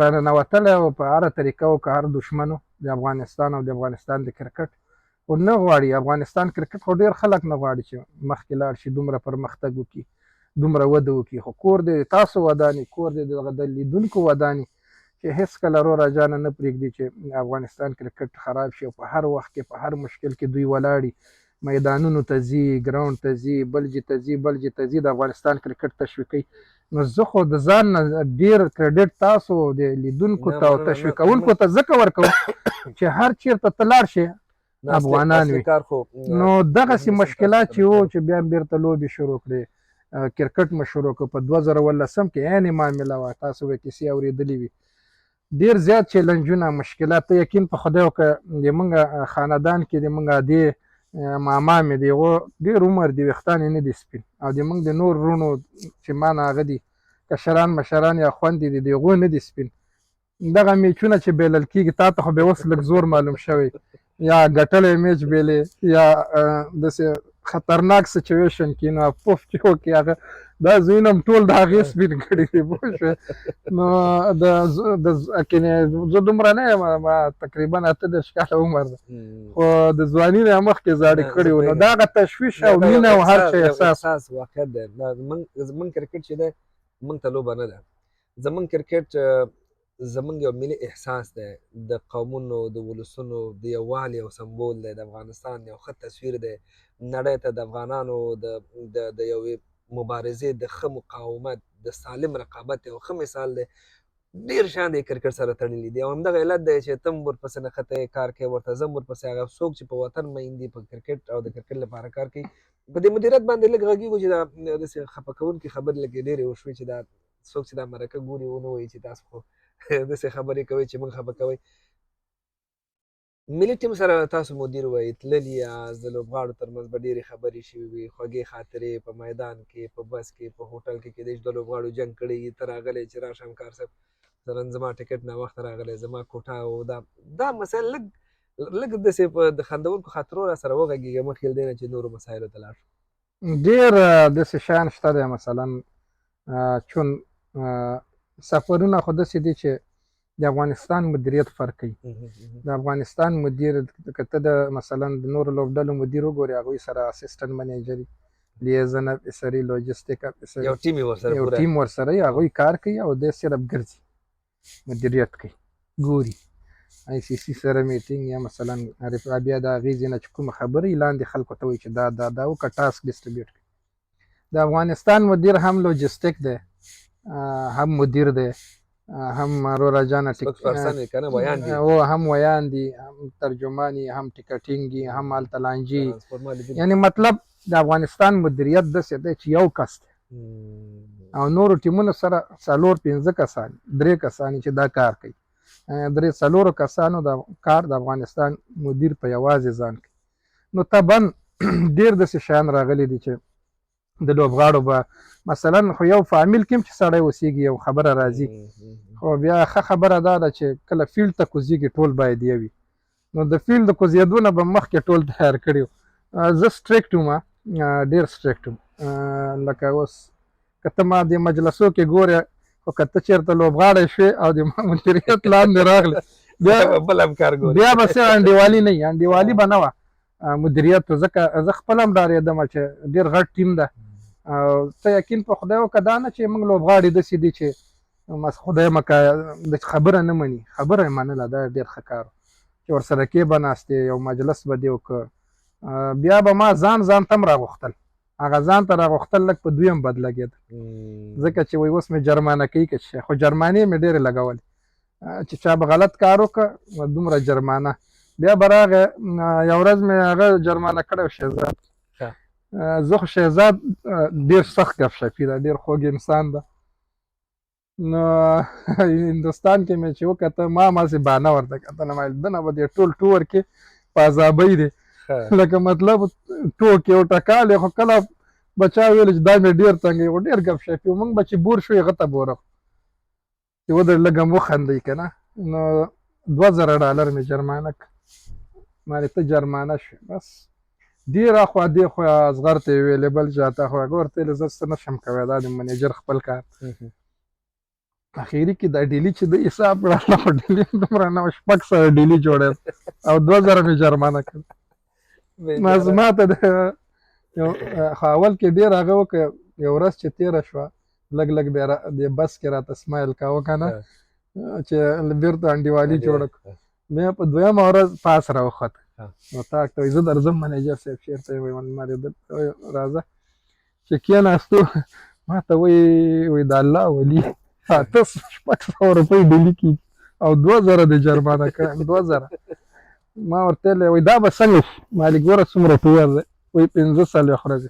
راننوتلی او په هره طریقه او که هر دشمنو د افغانستان او د افغانستان د کرکټ خو نه غواړي افغانستان کرکټ خو ډېر خلک نه غواړي چې مخکې لاړ شي دومره پرمختګ وکړي دومره وده وکړي خو کور دی تاسو ودانې کور دی د لیدونکو ودانې چې هېڅکله روره جانه نه پرېږدي چې افغانستان کرکټ خراب شي او په هر وخت کې په هر مشکل کې دوی ولاړي میدانونو ته ځي ګراوند ته ځي بلجې ته ځي بلجې ته ځي د افغانستان کرکټ تشویقوي نو زه خو د ځان نه ډېر کریډټ تاسو د لیدونکو ته او تشویقونکو ته ځکه ورکوم چې هر چېرته ته لاړ شې افغانان وي نو دغسې مشکلات چې وو چې بیا بیرته لوبې شروع کړې کرکټ مو شروع کړو په 2018 کې عین معامله وه تاسو به کیسې اورېدلې وي ډېر زیات چیلنجونه مشکلات ته یقین په خدای وکړه د موږ خاندان کې د موږ عادي ماما مې د هغو ډېر عمر د ویښتان یې نه دي سپین او د موږ د نور وروڼو چې ما نه هغه دي کشران مشران یا خویندې دي د هغو نه دي سپین دغه میچونه چې بیلل کېږي تا ته خو بیا اوس لږ زور معلوم شوی یا ګټلی میچ بیلې یا داسې خطرناک سچویشن کې نو پوف چې وکړي هغه دا زویونه هم ټول د هغې سپین کړي دي پوه شوې نو زه دومره نه یم ما تقریبا 38 کاله عمر ده خو د ځواني نه مخکې زاړه کړي وو نو دغه تشویش او مینه او هر شی احساس واقعیت دی زمونږ کرکټ چې دی موږ ته لوبه نه ده زمونږ کرکټ زمونږ یو ملي احساس دی د قومونو د ولسونو د یووالي یو سمبول دی د افغانستان یو ښه تصویر دی نړۍ ته د افغانانو د یوې مبارزې د ښه مقاومت د سالم رقابت یو ښه مثال دی ډېر شیان د کرکټ سره تړلي دي او همدغه علت دی چې ته هم ورپسې نښتی کار کوې ورته زه هم ورپسې هغه څوک چې په وطن مین دي په کرکټ او د کرکټ لپاره کار کوي په دې مدیریت باندې لږ غږېږو چې دا داسې خفه کوونکې خبرې لږې ډېرې وشوې چې دا څوک چې دا مرکه ګوري ونه وایي چې تاسو خو داسې خبرې کوئ چې موږ خفه کوئ ملي ټیم سره تاسو مدیر وئ تللي یاست د لوبغاړو ترمنځ به ډېرې خبرې شوي وي خوږې خاطرې په میدان کې په بس کې په هوټل کې کېدای شي د لوبغاړو جنګ کړی ته راغلی چې راشه همکار صاحب نن زما ټکټ ناوخته راغلی زما کوټه او دا مسایل لږ داسې د خندونکو خاطرو را سره وغږېږه مخکې له دې نه چې نورو مسایلو ته لاړ شو ډېر داسې شیان شته دی مثلا چون سفرونه خو داسې دي چې د افغانستان مدیریت فرق کوي د افغانستان مدیر که ته د مثلا د نورو لوبډلو مدیر وګورې هغوی سره اسسټنټ منیجري لیزن افیسري لوجستیک افیسري یو ټیم ورسره وي هغوی کار کوي او دی صرف ګرځي مدیریت کوي ګوري آی سی سی سره میټینګ یا مثلا بیا د هغې ځای نه چې کومه خبره یې لاندې خلکو ته وایي چې دا وکړه ټاسک ډسټریبیوټ کړي د افغانستان مدیر هم لوجستیک دی هم مدیر دی هم روره جانه هم ویان دي هم ترجماني هم ټیکټینګ هم هلته لانجې یعنی مطلب د افغانستان مدیریت داسې دی چې یو کس دی او نورو ټیمونو سره 4-5 کسان 3 کسان چې دا کار کوي 3-4 کسانو د کار د افغانستان مدیر په یوازې ځان کوي نو طبعا ډېر داسې شیان راغلي دي چې د لوبغاړو به مثلا خو یو فامیل کې هم چې سړی اوسېږي یو خبره راځي خو بیا ښه خبره دا ده چې کله فیلډ ته کوزېږي ټول باید یو وي نو د فیلډ د کوزېدو نه به مخکې ټول تیار کړي وو زه سټریکټ وم ډېر سټریکټ وم لکه اوس که ته ما د مجلسو کې ګورې خو که ته چېرته لوبغاړی شوې او د ما مدیریت لاندې راغلی بیا به څه انډیوالي نه وي انډیوالي به نه وه مدیریت ځکه زه خپله هم ډارېدم چې ډېر غټ ټیم ده او ته یقین په خدای وکړه دا نه چې موږ لوبغاړي داسې دي چې خدای مکه خبره نه مني خبره یې منله دا ډېر ښه کار چې ورسره کې به ناستې یو مجلس به دې وکړه بیا به ما ځان ته هم راغوښتل هغه ځان ته راغوښتل لږ په دوی هم بد لګېده ځکه چې وایي اوس مې جرمانه کوي که څه خو جرمانې مې ډېرې لګولې چې چا به غلط کار وکړه دومره جرمانه بیا به راغی یو ورځ مې هغه جرمانه کړی شهزاد زه خو شهزاد ډېر سخت ګپ شپي ده ډېر خوږ انسان ده نو هندوستان کې مې چې وکته ما هسې بانه ورته کتله ما دنه به دې ټول ټور کې په عذابۍ دی لکه مطلب ټوکې او ټکالې خو کله به چا ویل چې دا مې ډېر تنګوي خو ډېر ګپ شپي و موږ به چې بور شو هغه ته بوره چې ودرې لږ هم وخندئ که نه نو $2000 مې جرمانه مالې ته جرمانه شوې بس ډېر اخوا دې خوا اصغر ته یې ویلې بل چاته خو هغه ورته ویلې زه څه نه شم کوی دا د منیجر خپل کار اخري کې دا ډیلي چې د حساب کړه خو ډیلي دومره نه 600 ډیلي جوړېد او 2000 مې جرمانه کړ ما ته خو اول کې ډېر هغه وکړه یو ورځ چې تېره شوه لږ لږ بیا د بس کې راته سمایل کاوه که نه چې بېرته انډیوالي جوړه کړو بیا په دویمه ورځ پاس راوخوته نو تاک ته وایي زه درځم منیجر صاحب چېرته یې وایي ما راځه چې کېناستو ما ته وایي د الله ولي 600 روپۍ ډیلي کېږي او 2000 د جرمانه کړم 2000 ما ورته ویلی وایي دا به څنګه شي ما ویلې ګوره څومره ټوور دی وایي 45 ورځې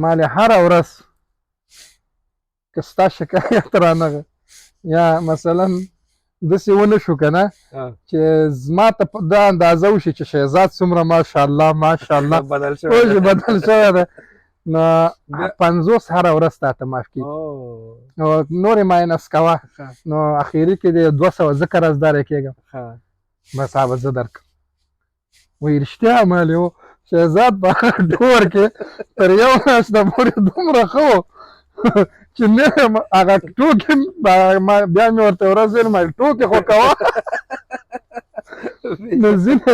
ما ویلې هره ورځ که ستا شکایت رانغی یا مثلا داسې ونه شو که نه چې زما ته دا اندازه وشي چې شهزاد څومره ماشاءالله ماشاءالله بدل شوی دی نو 50 هره ورځ تا ته معاف کېږي نو نورې ماینس کوه نو اخري کې د 200 زه قرضداره کېږم بس هغه به زه درکړم وایي رښتیا ما ویلې هو شهزاد په ډور کې تر یو میاشته پورې دومره ښه و چې نه هغه ټوکې بیا مې ورته ورځ ویل ما ټوکې خو کوه نو ځینې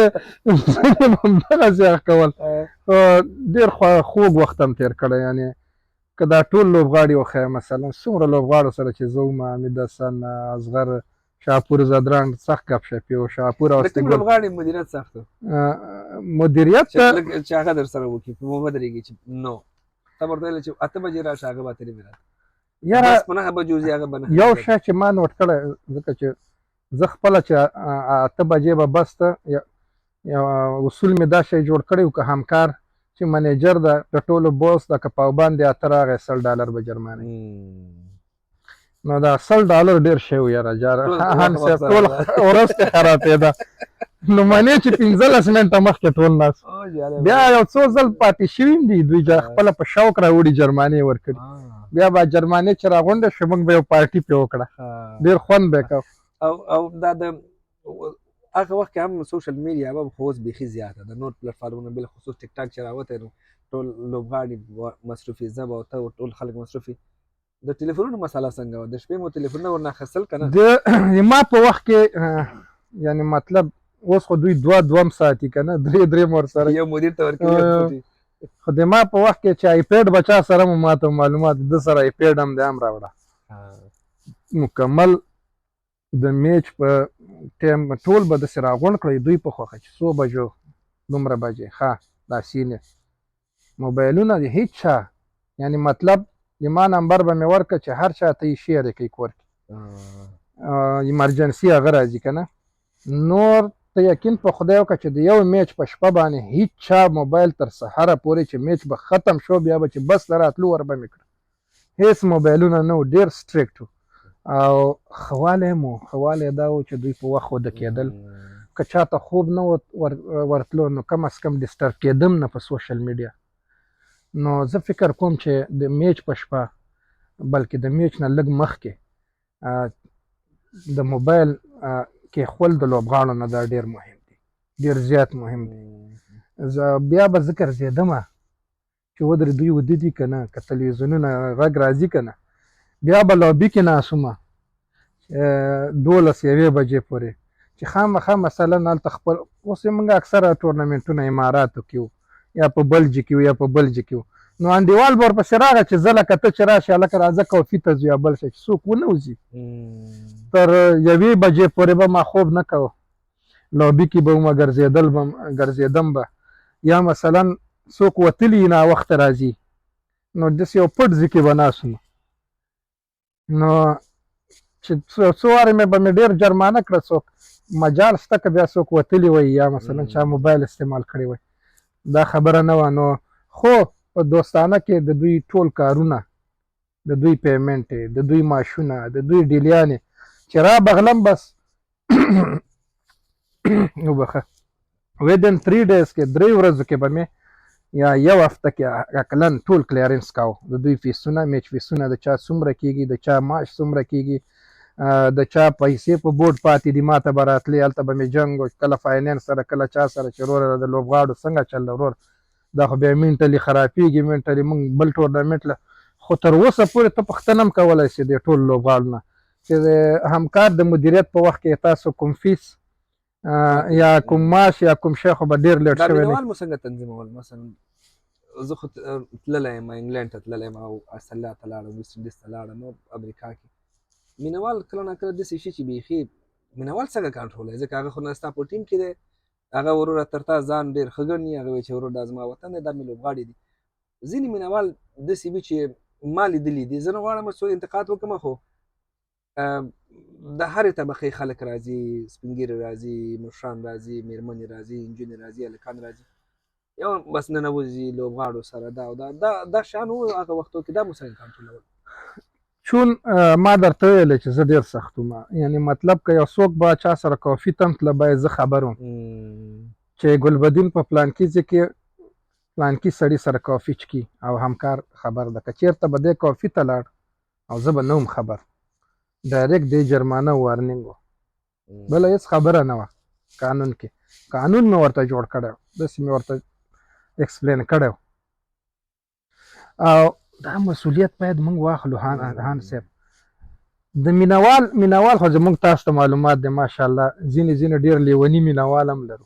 همدغسې هغه کول ډېر خوږ وخت هم تېر کړی یعنې که دا ټول لوبغاړي وښیه مثلا څومره لوبغاړو سره چې زه وم حمید حسن اصغر شاپور زدران سخت گپ شپې و شاپور او کوم لوبغاړي مدیریت سخت مدیریت چې هغه در سره وکړي په ودرېږي چې نو ته ورته ویلې چې 8 بجې راشه هغه به ترې مې یاره بس په 9 بجو ځي هغه به 9 یو شی چې ما نوټ کړی ځکه چې زه خپله چې 8 بجې به بس ته اصول مې دا شی جوړ کړی و که همکار چې منیجر ده د ټولو بوس ده که پابند دی اته راغی $100 به جرمانه نو دا $100 ډېر شی و یاره جان صاحب ټول ورځ کې خرابېده نو منې چې 15 منټه مخکې ټول ناست بیا یو څو ځل پاتې شوي دي دوی خپله په شوق راوړي جرمانې یې ورکړي بیا به جرمانې چې راغونډه شو موږ به یو پارټي پرې وکړه ډېر خوند به یې کوو او دا د هغه وخت کې هم سوشل میډیا به خو اوس بیخي زیاته ده نور پلیټفارمونه بالخصوص ټیک ټاک چې راوتی نو ټول لوبغاړي مصروفي زه به ته ټول خلک مصروفي د ټلیفونونو مسله څنګه وه د شپې مو ټلیفونونه ورنه اخیستل که نه ما په وخت کې یعنې مطلب اوس خو دوی دوه ساعتي که نه درې ورسره یو مدیر ته ورکوي خو د ما په وخت کې چې آیپیډ به چا سره مو ما ته معلومات ده سره آیپیډ هم دی هم راوړه مکمل د میچ په ټایم ټول به داسې راغونډ کړئ دوی په خوښه چې 100 بجو دومره بجې ښه دا سینې موبایلونه د هیڅ چا یعنې مطلب د ما نمبر به مې ورکړه چې هر چا ته یې شیر یې کوي کور کې ایمرجنسي هغه راځي که نه نور ته یقین په خدای وکړه چې د یو میچ په شپه باندې هیڅ چا موبایل تر سهاره پورې چې میچ به ختم شو بیا به چې بس ته راتلو ور به مې کړه هېڅ موبایلونه نه و ډېر سټریکټ و او خوالی مو خوالی دا و چې دوی په وخت وده کېدل که چاته خوب نه ورتلو نو کم از کم ډسټرب کېدم نه په سوشل میډیا نو زه فکر کوم چې د میچ په شپه بلکې د میچ نه لږ مخکې د موبایل کېښول د لوبغاړو نه دا ډېر مهم دی ډېر زیات مهم دی بیا به زه ګرځېدمه چې ودرې دوی وده دي که نه که تلویزیونونه غږ راځي که نه بیا به لابي کې ناستومه 12 یوې بجې پورې چې خامخا مثلا هلته خپل اوس موږ اکثره ټورنمنټونه اماراتو کې وو یا په بلجي کې وو یا په بلجي کې وو نو انډیوال به ورپسې راغی چې زه لکه ته چې راشې هلکه راځه کوفي ته ځو یا بل شی چې څوک ونه وځي تر 1 بجې پورې به ما خوب نه کوه لابي کې به ومه ګرځېدم به یا مثلا څوک وتلي ناوخته راځي نو داسې یو پټ ځای کې به ناست وم نو چې څو وارې به مې ډېر جرمانه کړه څوک مجال شته که بیا څوک وتلي وي یا مثلا چا موبایل استعمال کړی وي دا خبره نه وه نو خو په دوستانه کې د دوی ټول کارونه د دوی پیمنټ د دوی معاشونه د دوی ډیلیانې چې را بغلم بس وبخه within 3 days کې 3 ورځو کې به مې یا یو هفته کې اقلن ټول کلیرنس کاو د دوی فیسونه میچ فیسونه د چا څومره کېږي د چا معاش څومره کېږي د چا پیسې په بورډ پاتې دي ماته به راتلې هلته به مې جنګ و کله فاینانس سره کله چا سره چې وروره د لوبغاړو څنګه چل ورور دا خو بیا منټلي خرابېږي منټلي موږ بل ټورنمنټ له خو تر اوسه پورې ته پوښتنه هم کولی شې د ټولو لوبغاړو نه چې د همکار د مدیریت په وخت کې تاسو کوم فیس یا کوم معاش یا کوم شی خو به ډېر لیټ دا شوی دی مینوال مو څنګه تنظیمول مثلا زه خو تللی یم انګلینډ ته تللی یم او استرالیا ته لاړم ویسټ انډیز ته لاړم او امریکا کې مینوال کله نه کله داسې شي چې بیخي مینوال څنګه کنټرولوي ځکه هغه خو نه ستا په ټیم کې دی هغه وروره تر تا ځان ډېر ښه ګڼي هغه وایي چې ورور دا زما وطن دی دا مې لوبغاړي دي ځینې مینوال داسې وي چې ما لیدلي دي زه نه غواړم څوک انتقاد وکړم خو د هرې طبقې خلک راځي سپین ږیري راځي مشران راځي میرمنې راځي نجونې راځي هلکان راځي یو بس ننوځي لوبغاړو سره دا او دا شیان و هغه وختو کې دا مو څنګه کنټرولول چون ما درته ویلې چې زه ډېر سخت وم یعنې مطلب که یو څوک به چا سره کافي تم تله باید زه خبر وم چې ګلبدین په پلانکي ځای کې پلانکي سړي سره کافي چکي او همکار خبر ده که چېرته به دی کافي ته لاړ او زه به نه وم خبر ډایرکټ دی جرمانه وارنینګ و بله هېڅ خبره نه وه قانون کې قانون مې ورته جوړ کړی و داسې مې ورته ایکسپلین کړی او دا مسؤلیت باید موږ واخلو هان صاحب د مینوال خو زموږ تاسو ته معلومات دی ماشاءالله ځینې ډېر لیوني مینوال هم لرو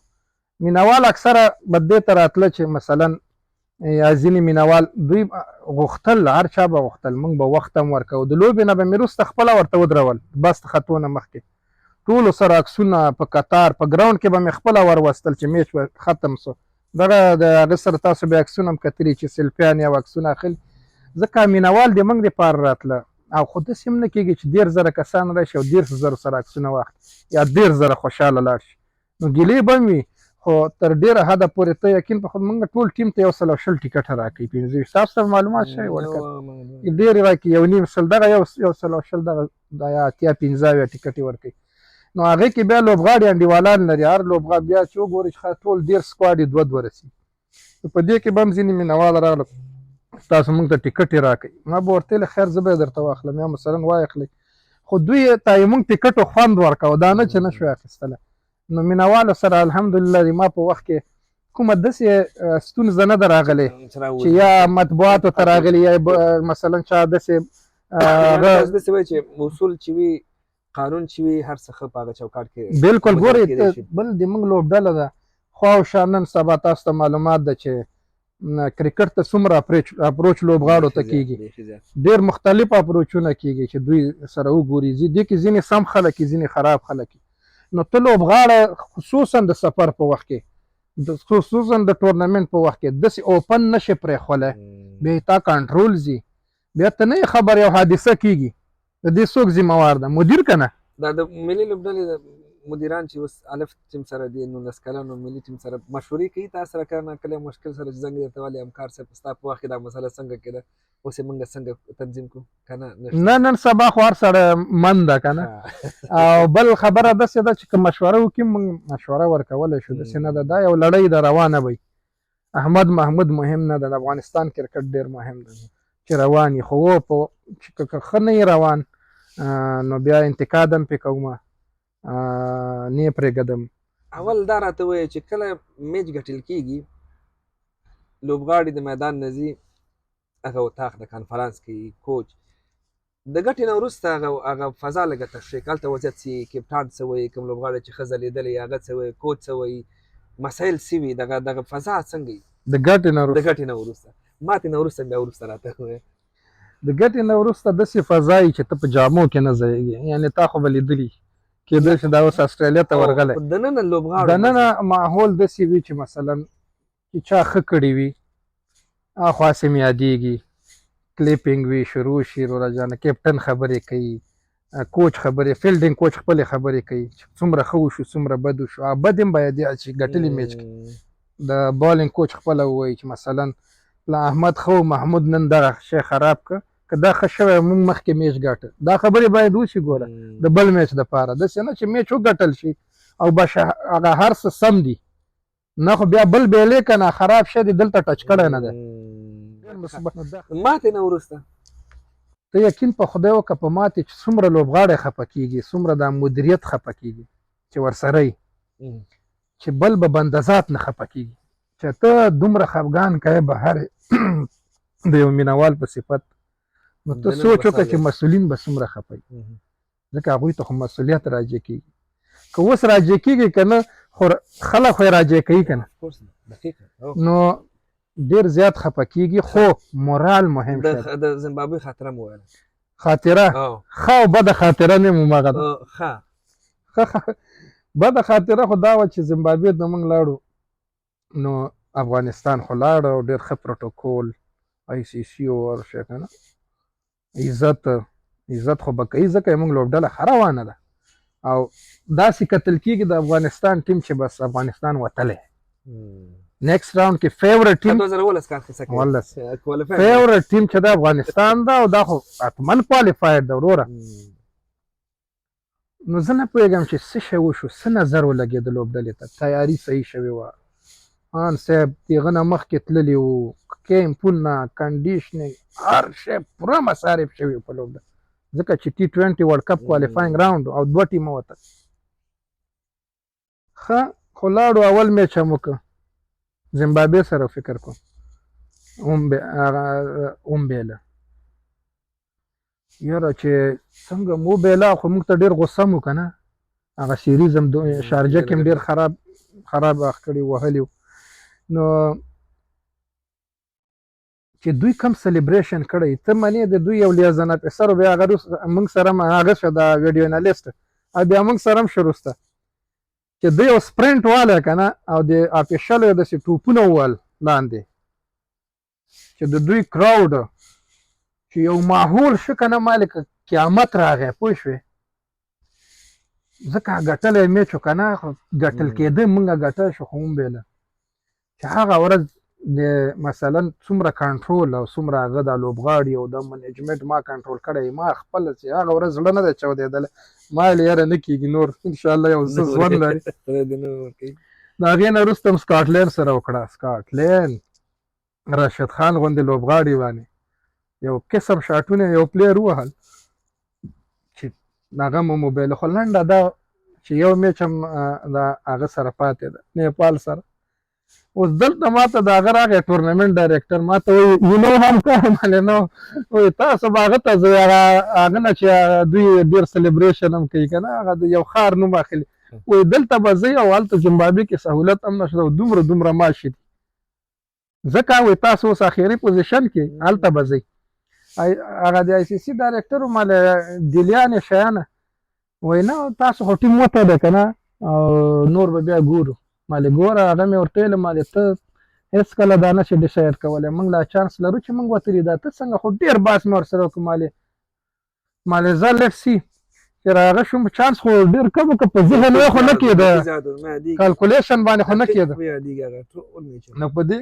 مینوال اکثره به دې ته راتله چې مثلا یا ځینې مینوال دوی غوښتل هر چا به غوښتل موږ به وخت هم ورکوو د لوبې نه به مې وروسته خپله ورته ودرول بس خطو نه مخکې ټولو سره عکسونه په قطار په ګراونډ کې به مې خپله وروستل چې میچ به ختم سو دغه د هغه سره تاسو بیا عکسونه هم کتلي چې سیلفیان یا عکسونه اخلي ځکه مینوال د موږ دپاره راتله او خو داسې هم نه کېږي چې 10,000 کسان راشي او 10,000 سره عکسونه واخلي یا 10,000 خوشحاله لاړ شي نو ګیلې به هم وي خو تر ډېره حده پورې ته یقین په خود موږ ټول ټیم ته 120 ټیکټه راکوي 15 تاسو ته معلومات شوی ورکړه ډېرې راکوي 1.5 دغه 120 دغه دا یا 15 ټیکټې ورکوي نو هغې کې بیا لوبغاړي انډیوالان لري هر لوبغاړي بیا چې وګوري چې ټول 10 سکواډ یې 2 رسي په دې کې به هم ځینې مینوال راغله تاسو موږ ته ټیکټ یې راکوي ما به ورته ویل خیر زه به یې درته واخلم یا مثلا واخلئ خو دوی ته یې موږ ټیکټو خوند ورکوه دا نه چې نه شو اخیستلی نو مینوالو سره الحمدلله ما په وخت کې کومه داسې ستونزه نه ده راغلې چې یا مطبوعاتو ته راغلي یا مثلا چا داسې وایي چې اصول چې وي قانون چې وي هر څه ښه په هغه چوکاټ کې بلکل ګورئ بل د موږ لوبډله ده خوا او شا نن سبا تاسو ته معلومات ده چې کرکټ ته څومره اپروچ لوبغاړو ته کېږي ډېر مختلف اپروچونه کېږي چې دوی سره وګوري دې کې ځینې سم خلک ځینې خراب خلک نو ته لوبغاړی خصوصا د سفر په وخت کې خصوصا د ټورنمنټ په وخت کې داسې اوپن نشي پرېښولی بیا یې تا کنټرول ځي بیا ته نه خبر یو حادثه کېږي د دې څوک ذمهوار ده مدیر که نه دا د ملي لوبډلې مدیران چې اوس الف ټیم سره دي 19 کلنو ملي ټیم سره مشورې کوي تاسو سره کله کله مشکل سره زنګ درته والی همکار صاحب ستا په وخت کې دا مسله څنګه کېده اوس یې موږ څنګه تنظیم کړو که نه نن سبا خو هر سړی من ده که نه او بل خبره داسې ده چې که مشوره وکړي موږ مشوره ورکولی شو داسې نه ده دا یو لړۍ ده روانه وي احمد محمود مهم نه ده د افغانستان کرکټ ډېر مهم ده چې روان وي خو چې که ښه نه روان نو بیا انتقاد هم پې کومه نه یې پرېږدم اول دا راته ووایه چې کله میچ ګټل کېږي لوبغاړي د میدان نه ځي هغه اتاق د کنفرانس کوي کوچ د ګټې نه وروسته هغه فضا لږه تشریح کوي هلته وضعیت څه کپټان څه وایي کوم لوبغاړی چې ښه ځلېدلی هغه څه وایي کوچ څه وایي مسایل څه وي دغه فضا څنګه وي د ګټې نه وروسته ماتې نه وروسته بیا وروسته راته ووایه د ګټې نه وروسته داسې فضا وي چې ته په جامو کې نه ځایږي یعنې تا خو به لیدلي کېدای شي دا اوس استرالیا ته ورغلی دننه لوبغاړو دننه ماحول داسې وي چې مثلا چې چا ښه کړي وي اخوا سې مې یادېږي کلیپینګ وي شروع شي وروره جانه کیپټن خبرې کوي کوچ خبرې فیلډینګ کوچ خپلې خبرې کوي چې څومره ښه وشو څومره بد وشو بد هم باید یاد شي ګټلي میچ کې د بالینګ کوچ خپله ووایي چې مثلا پلا احمد ښه محمود نن دغه شی خراب که دا ښه شوی موږ مخکې میچ ګاټه دا خبرې باید وشي ګوره د بل میچ دپاره داسې نه چې میچ وګټل شي او بس هغه هر څه سم دي نه خو بیا بل بیلې که نه خراب شی دی دلته ټچ کړی نه دی ماتې نه وروسته ته یقین په خدای وکړه په ماتې چې څومره لوبغاړی خفه کېږي څومره د مدیریت خفه کېږي چې ورسره یې چې بل به بنده ذات نه خفه کېږي چې ته دومره خفګان کوې بهر د یو مینوال په صفت نو ته سوچ وکړه چې مسؤلین به څومره خفه وي ځکه هغوی ته خو مسؤلیت راجع کېږي که اوس راجع کېږي که نه خو خلک خو یې راجع کوي که نه نو ډېر زیات خفه کېږي خو مورال مهم شی د زیمبابوې خاطره مو ویله خاطره ښه او بده خاطره نه مو مغه ده ښه بده خاطره خو دا وه چې زیمبابوې ته موږ لاړو نو افغانستان خو لاړ او ډېر ښه پروتوکول آی سی سی ورشه که نه عزت خو به کوي ځکه یې موږ لوبډله ښه روانه ده او داسې کتل کېږي د افغانستان ټیم چې بس افغانستان وتلی نیکسټ راوند کې فیورټ ټیم 2019 کال کې فیورټ ټیم چې د افغانستان ده او دا خو حتمن کوالیفاید ده وروره نو زه نه پوهېږم چې څه شی وشو څه نظر ولګېد لوبډلې ته تیاري صحیح شوې وه ان صاحب د هغه نه مخکې تللي وو کیمپونه کنډیشنینګ هر شی پوره مصارف شوي په لوبډله ځکه چې T20 ورلډ کپ کوالیفاینګ راوند او 2 ټیمه وته ښه خو لاړو اول میچ هم وکړه زیمبابوې سره فکر کوم ومبېله یاره چې څنګه مو بیله خو موږ ته ډېر غوسه مو که نه هغه سیریز هم شارجه کې هم ډېر خراب اخ کړي وهلي نو چې دوی کم سلیبریشن کړی ته منې د دوی یو لیازن افیسر بیا هغه موږ سره هم هغه شه د ویډیو انالیست او بیا موږ سره هم شروسته چې دوی یو سپرنټ والی که نه او د افیشل یو داسې ټوپونه ووهل لاندې چې د دوی کراوډ چې یو ماحول شه که نه ما لکه قیامت راغی پوه شوې ځکه ګټلی میچ و که نه ګټل کېده موږ ګټلی شو خو ومبېله چې هغه ورځ د مثلا څومره کنټرول او څومره هغه د لوبغاړي او د منیجمنټ ما کنټرول کړی ما خپله چې هغه ورځ زړه نه دی چاودېدلی ما ویل یاره نه کېږي نور انشاءالله یو څه ژوند لري د هغې نه وروسته هم سکاټلینډ سره وکړه سکاټلینډ راشد خان غوندې لوبغاړي باندې یو قسم شاټونه یو پلیر ووهل چې هغه مو موبایل خو لنډه دا چې یو میچ هم د هغه سره پاتې ده نیپال سره اوس دلته ماته د هغه راغی ټورنمنټ ډایرکټر ماته وایي یو نو هم کوم مالې نو وایي تاسو به هغه ته ځئ هغه نه چې دوی ډېر سلیبریشن هم کوي که نه هغه د یو ښار نوم اخلي وایي دلته به ځئ او هلته زیمبابوې کې سهولت هم نشته او دومره معاشي دي ځکه وایي تاسو اوس اخري پوزیشن کې هلته به ځئ هغه د آی سی سی ډایرکټر ماله ډیلیانې شیانه وایي نه تاسو خو ټیم وته ده که نه او نور به بیا ګورو مالې ګوره هغه مې ورته ویله مالې ته هېڅکله دا نه شې ډیسایډ کولی موږ لا چانس لرو چې موږ وتلي دا ته څنګه خو ډېر باس مې ورسره وکړو مالې زه لیټ سی چې را هغه شوم چانس خو ډېر کم وکړه په ذهن یې خو نه کېده کالکولیشن باندې خو نه کېده نو په دې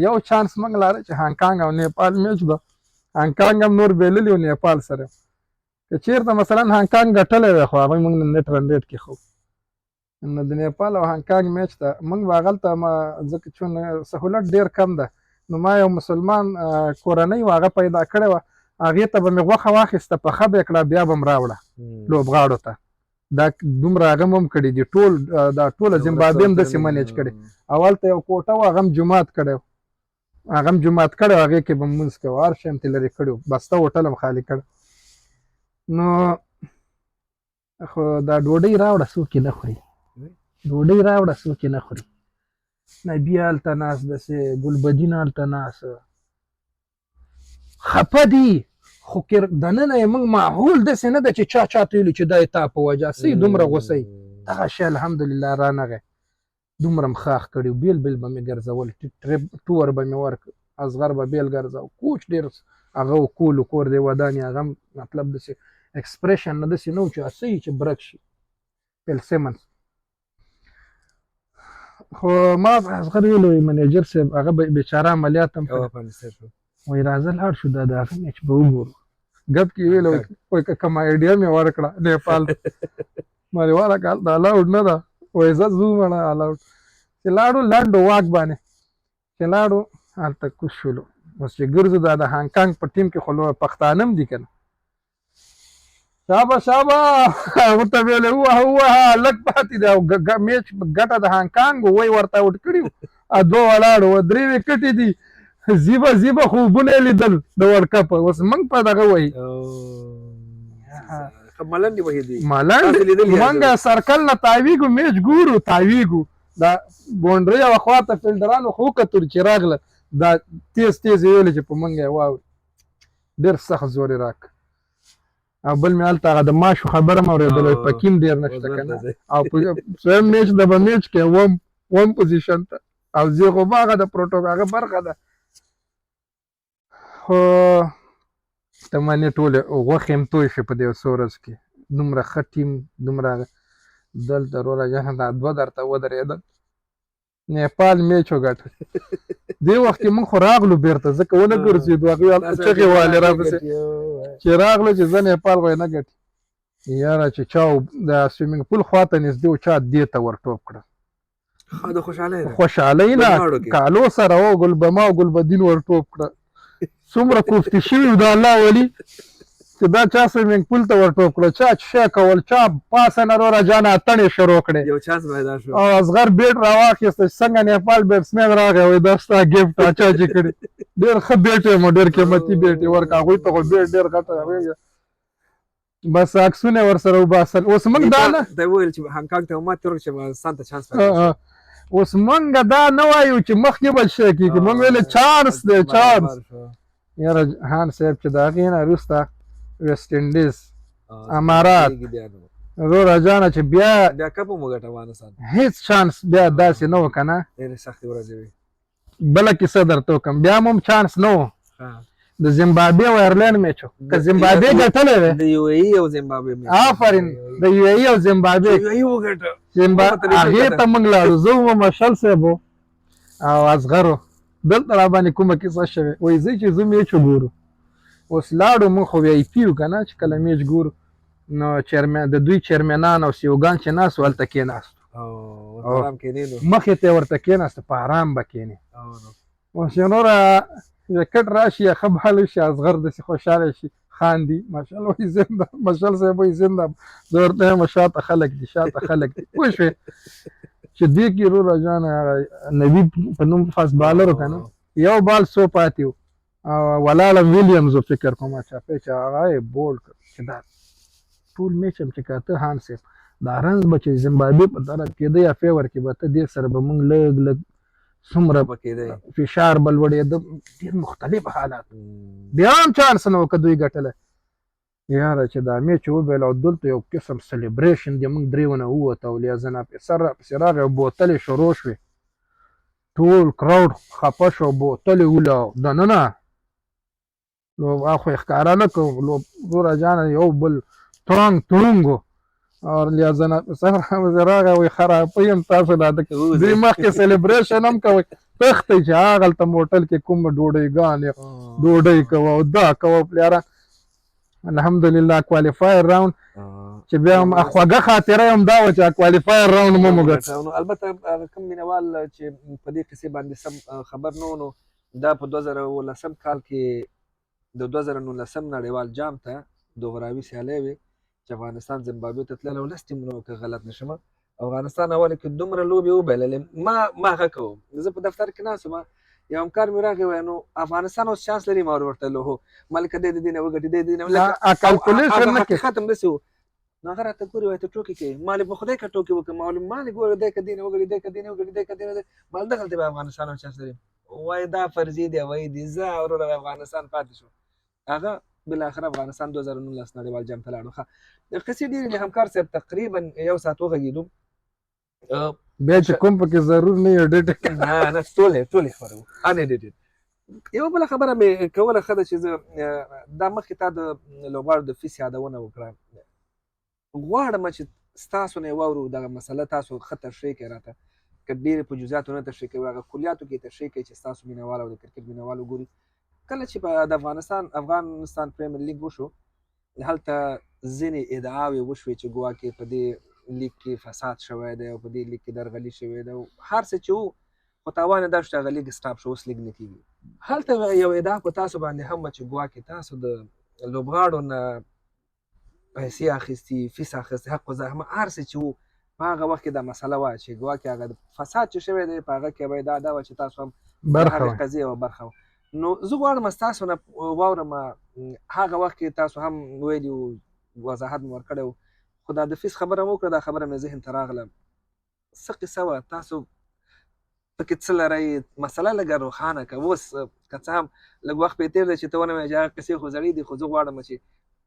یو چانس موږ لاره چې هانګکانګ او نیپال میچ ده هانګکانګ هم نور بېللي و نیپال سره که چېرته مثلا هانګکانګ ګټلی وی خو هغوی موږ نېټ رن ریټ کې خو نو د نیپال او هانګکانګ میچ ته موږ به هغلته ځکه چون سهولت ډېر کم ده نو ما یو مسلمان کورنۍ و هغه پیدا کړې وه هغې ته به مې غوښه واخیسته پخه به یې کړه بیا به م راوړه لوبغاړو ته دا دومره هغه م هم کړي دي دا ټوله زیمبابوې هم داسې منیج کړي او هلته یو کوټه وه هغه هم جومات کړی هغه هم جومات کړی و هغې کې به مونځ کوو هر شی هم ترې لرې کړي و بسته هوټل هم خالي کړی نو خو دا ډوډۍ راوړه څوک یې نه خوري ډوډۍ راوړه څوک یې نه خوري نبي هلته ناست داسې ګلبدین هلته ناست خفه دي خو دننه یې موږ ماحول داسې نه ده چې چا ته ویلي چې دا یې تا په وجه څه یې دومره غوسه یي دغه شی الحمدلله رانغی دومره م ښاخ کړي و بیل به مې ګرځول ټور به مې ورکړ اصغر به بیل ګرځاو کوچ ډېر هغه و کول و کور دی ودانې هغه مطلب داسې اکسپریشن نه داسې نه و چې هسه یي چې برک شي پیل سیمنز خو ما اصغر ویلو منیجر صاحب هغه بیچاره عملیات هم وایي راځه لاړ شو دا د هغه میچ به وګورو ګپ کې ویلو وایي که کومه ایډیا مې ورکړه نیپال مالې والا که هلته الاوډ نه ده وایي زه ځو مړه الاوډ چې لاړو لنډو واک باندې چې لاړو هلته کوز شولو اوس چې ګرځو دا د هانګ کانګ په ټیم کې خو پښتانه هم دي که نه شابه ورته ویلې ووهه لږ پاتې دی او میچ ګټه د هانګ کانګ وی ورته اوټ کړي وو دوه ولاړو درې وکټې دي زیبه خوبونه یې لیدل د ورلډ کپ اوس موږ په دغه وایي ملنډې وهي دي موږ سرکل نه تاویږو میچ ګورو تاویږو دا بونډري او خواته فیلډرانو خو کتل چې راغله دا تیز یې ویلې چې په موږ یې واوري ډېر سخت زور یې راک او بل مې هلته هغه د ماشو خبره مې اورېدله پکې هم ډېر نشته که نه او په دویم میچ د به میچ کې وم پوزیشن ته او زه خو به هغه د پروټوکول هغه برخه ده خو ته منې ټولې غوښې هم توی شي په دې څو ورځو کې دومره ښه ټیم دومره دلته روره جان دا دوه درته ودرېدل نیپال میچ وګټه دې وخت کې موږ خو راغلو بیرته ځکه ونه ګرځېدو هغوی هلته چغې والې راپسې چې راغلو چې زه نیپال به یې نه ګټي یاره چې چا د سویمینګ پول خواته نږدې و چا دې ته ور ټوپ کړه خوشحالۍ نه کالو سره و ګلبما او ګلبدین ور ټوپ کړه څومره کوفتي شوي د الله ولي چې دا چا سویمینګ پول ته ور ټوپ کړه چا چشی کول چا پاسه نه روره جانه اتڼې شروع کړې او اصغر بیټ راواخیسته چې څنګه نیپال بیټسمین راغی وایي دا ستا ګفټ اچا چې کړي ډېر ښه بیټ یم ډېر قیمتي بیټ یې ورکړه هغوی ته خو بیټ ډېر غټه بس عکسونه یې ورسره وباسل اوس موږ دا نه اوس موږ دا نه وایو چې مخکې به شی کېږي موږ ویلې چانس دی چانس یاره هان صاحب چې د هغې نه وروسته ویسټ انډیز امارات روره جانه چې بیا هیڅ چانس بیا داسې نه و که نه بله کیسه درته وکړم بیا هم چانس نه و د زیمبابوې او ایرلینډ میچ و که زیمبابوې ګټلی دی آفرین د یو ای او زیمبابوې هغې ته موږ لاړو زه وم مشل صاحب او اصغر و دلته راباندې کومه کیسه شوې وایي زه چې زه میچ وګورو اوس لاړو موږ خو وی آی پي یو که نه چې کله میچ ګورو نو د دوی چیرمنان او سیوګان چې ناست و هلته کېناستو مخې ته یې ورته کېناسته په ارام به کېنې اوس یو نوره وکټ راشي یا ښه بال وشي اصغر داسې خوشحاله شي خاندي مشل وایي زنده مشل صاحب وایي زنده زه ورته وایم شاته خلک دي پوه شوې چې دې کې روره جانه نوي په نوم فاست بالر و که نه یو بال څو پاتې و ولالم ویلیامز فکر کوم چاپی چې هغه یې بولډ کړ چې دا ټول میچ هم چې کاته هان صاحب دا رنز به چې زیمبابوې په طرف کېده یا فیور کې به ته دې سره به موږ لږ څومره فشار به لوړېده ډېر مختلف حالات بیا هم چانس نه و که دوی ګټلی یاره چې دا میچ وبیل او دلته یو قسم سلیبریشن دی موږ درې ونه ووته او لیازن افسر راپسې راغی او بوتلې شروع شوې ټول کراوډ خفه شو بوتلې ولاو دننه نو خو یې ښکاره نه کړو وروره جانه یو بل تړنګ او لیازن افسر راغی وایي خرابۍ هم تاسو لاده کوئ دوی مخکې سلیبریشن هم کوئ تښتئ چې هغلته موټل کې کومه ډوډۍ کوه او دا کوه پلیاران الحمدلله کوالیفایر راوند چې بیا هم خوږه خاطره هم دا وه چې کوالیفایر راوند مو وګټ البته کوم مینوال چې په دې قصې باندې سم خبر نه و نو دا په 2019 کال کې د 2019 نړیوال جام ته دوغراوي سیالۍ وې چې افغانستان زیمبابوې ته تللی او لس ټیمونه که غلط نه شم افغانستان اول کې دومره لوبې وبایللې ما هغه کوم زه په دفتر کې ناست وم یو همکار مې راغی وایي نو افغانستان اوس چانس لري ما ورته ویل هو ملکه دی د دې نه وګټي دی د دې نه حقیقت همداسې و نو هغه راته ګوري وایي ته ټوکې کوې ما لې په خدای که ټوکې وکړم ما لې ګوره دی که دې نه وګړي دی که دې نه وګړي دی که دې نه ما دغلته به افغانستان هم چانس لري وایي دا فرضي دی وایي دې زه وروره افغانستان پاتې شو هغه بالاخره افغانستان 2019 نړیوال جام ته لاړو قصې ډېرې دي همکار صاحب تقریبا یو ساعت وغږېدو بیا چې کوم پکې ضرور نه ایډیټ نه ټولې خبره وو ان ایډیټډ یو بله خبره مې کوله ښه ده چې زه دا مخکې تا د لوبغاړو د فیس یادونه وکړه غواړم چې ستاسو نه یې واورو دغه مسله تاسو ښه تشریح کړئ راته که ډېرې په جزیاتو نه تشریح کوئ هغه کلیاتو کې تشریح کوئ چې ستاسو مینهوال او د کرکټ مینهوال وګوري کله چې د افغانستان پریمیر لیګ وشو هلته ځینې ادعاوې وشوې چې ګواکې په دې لیګ کې فساد شوی دی او په دې لیګ کې درغلي شوې ده او هر څه چې و خو تاوان یې دا شو چې هغه لیګ سټاپ شو اوس لیګ نه کېږي هلته یو ادعا په تاسو باندې هم وه چې ګواکې تاسو د لوبغاړو نه پیسې اخیستي، فیس اخیستی، حق الزحمه هر څه چې وو په هغه وخت کې دا مسله وه چې ګواکې هغه فساد چې شوی دی په هغه کې به دا وه چې تاسو هم د برخه هغې وه. قضیې یوه برخه وه. نو زه غواړم ستاسو نه واورم هغه وخت کې تاسو هم ویلي وو، وضاحت مو ورکړی وو، خو دا د فیس خبره مو وکړه، دا خبره مې ذهن ته راغله. څه قصه وه؟ تاسو پکې څه لرئ؟ مسله لږه روښانه که اوس که څه هم لږ وخت پرې تېر دی چې ته ونه وایې چې هغه قصې خو زړې دي، خو زه غواړم چې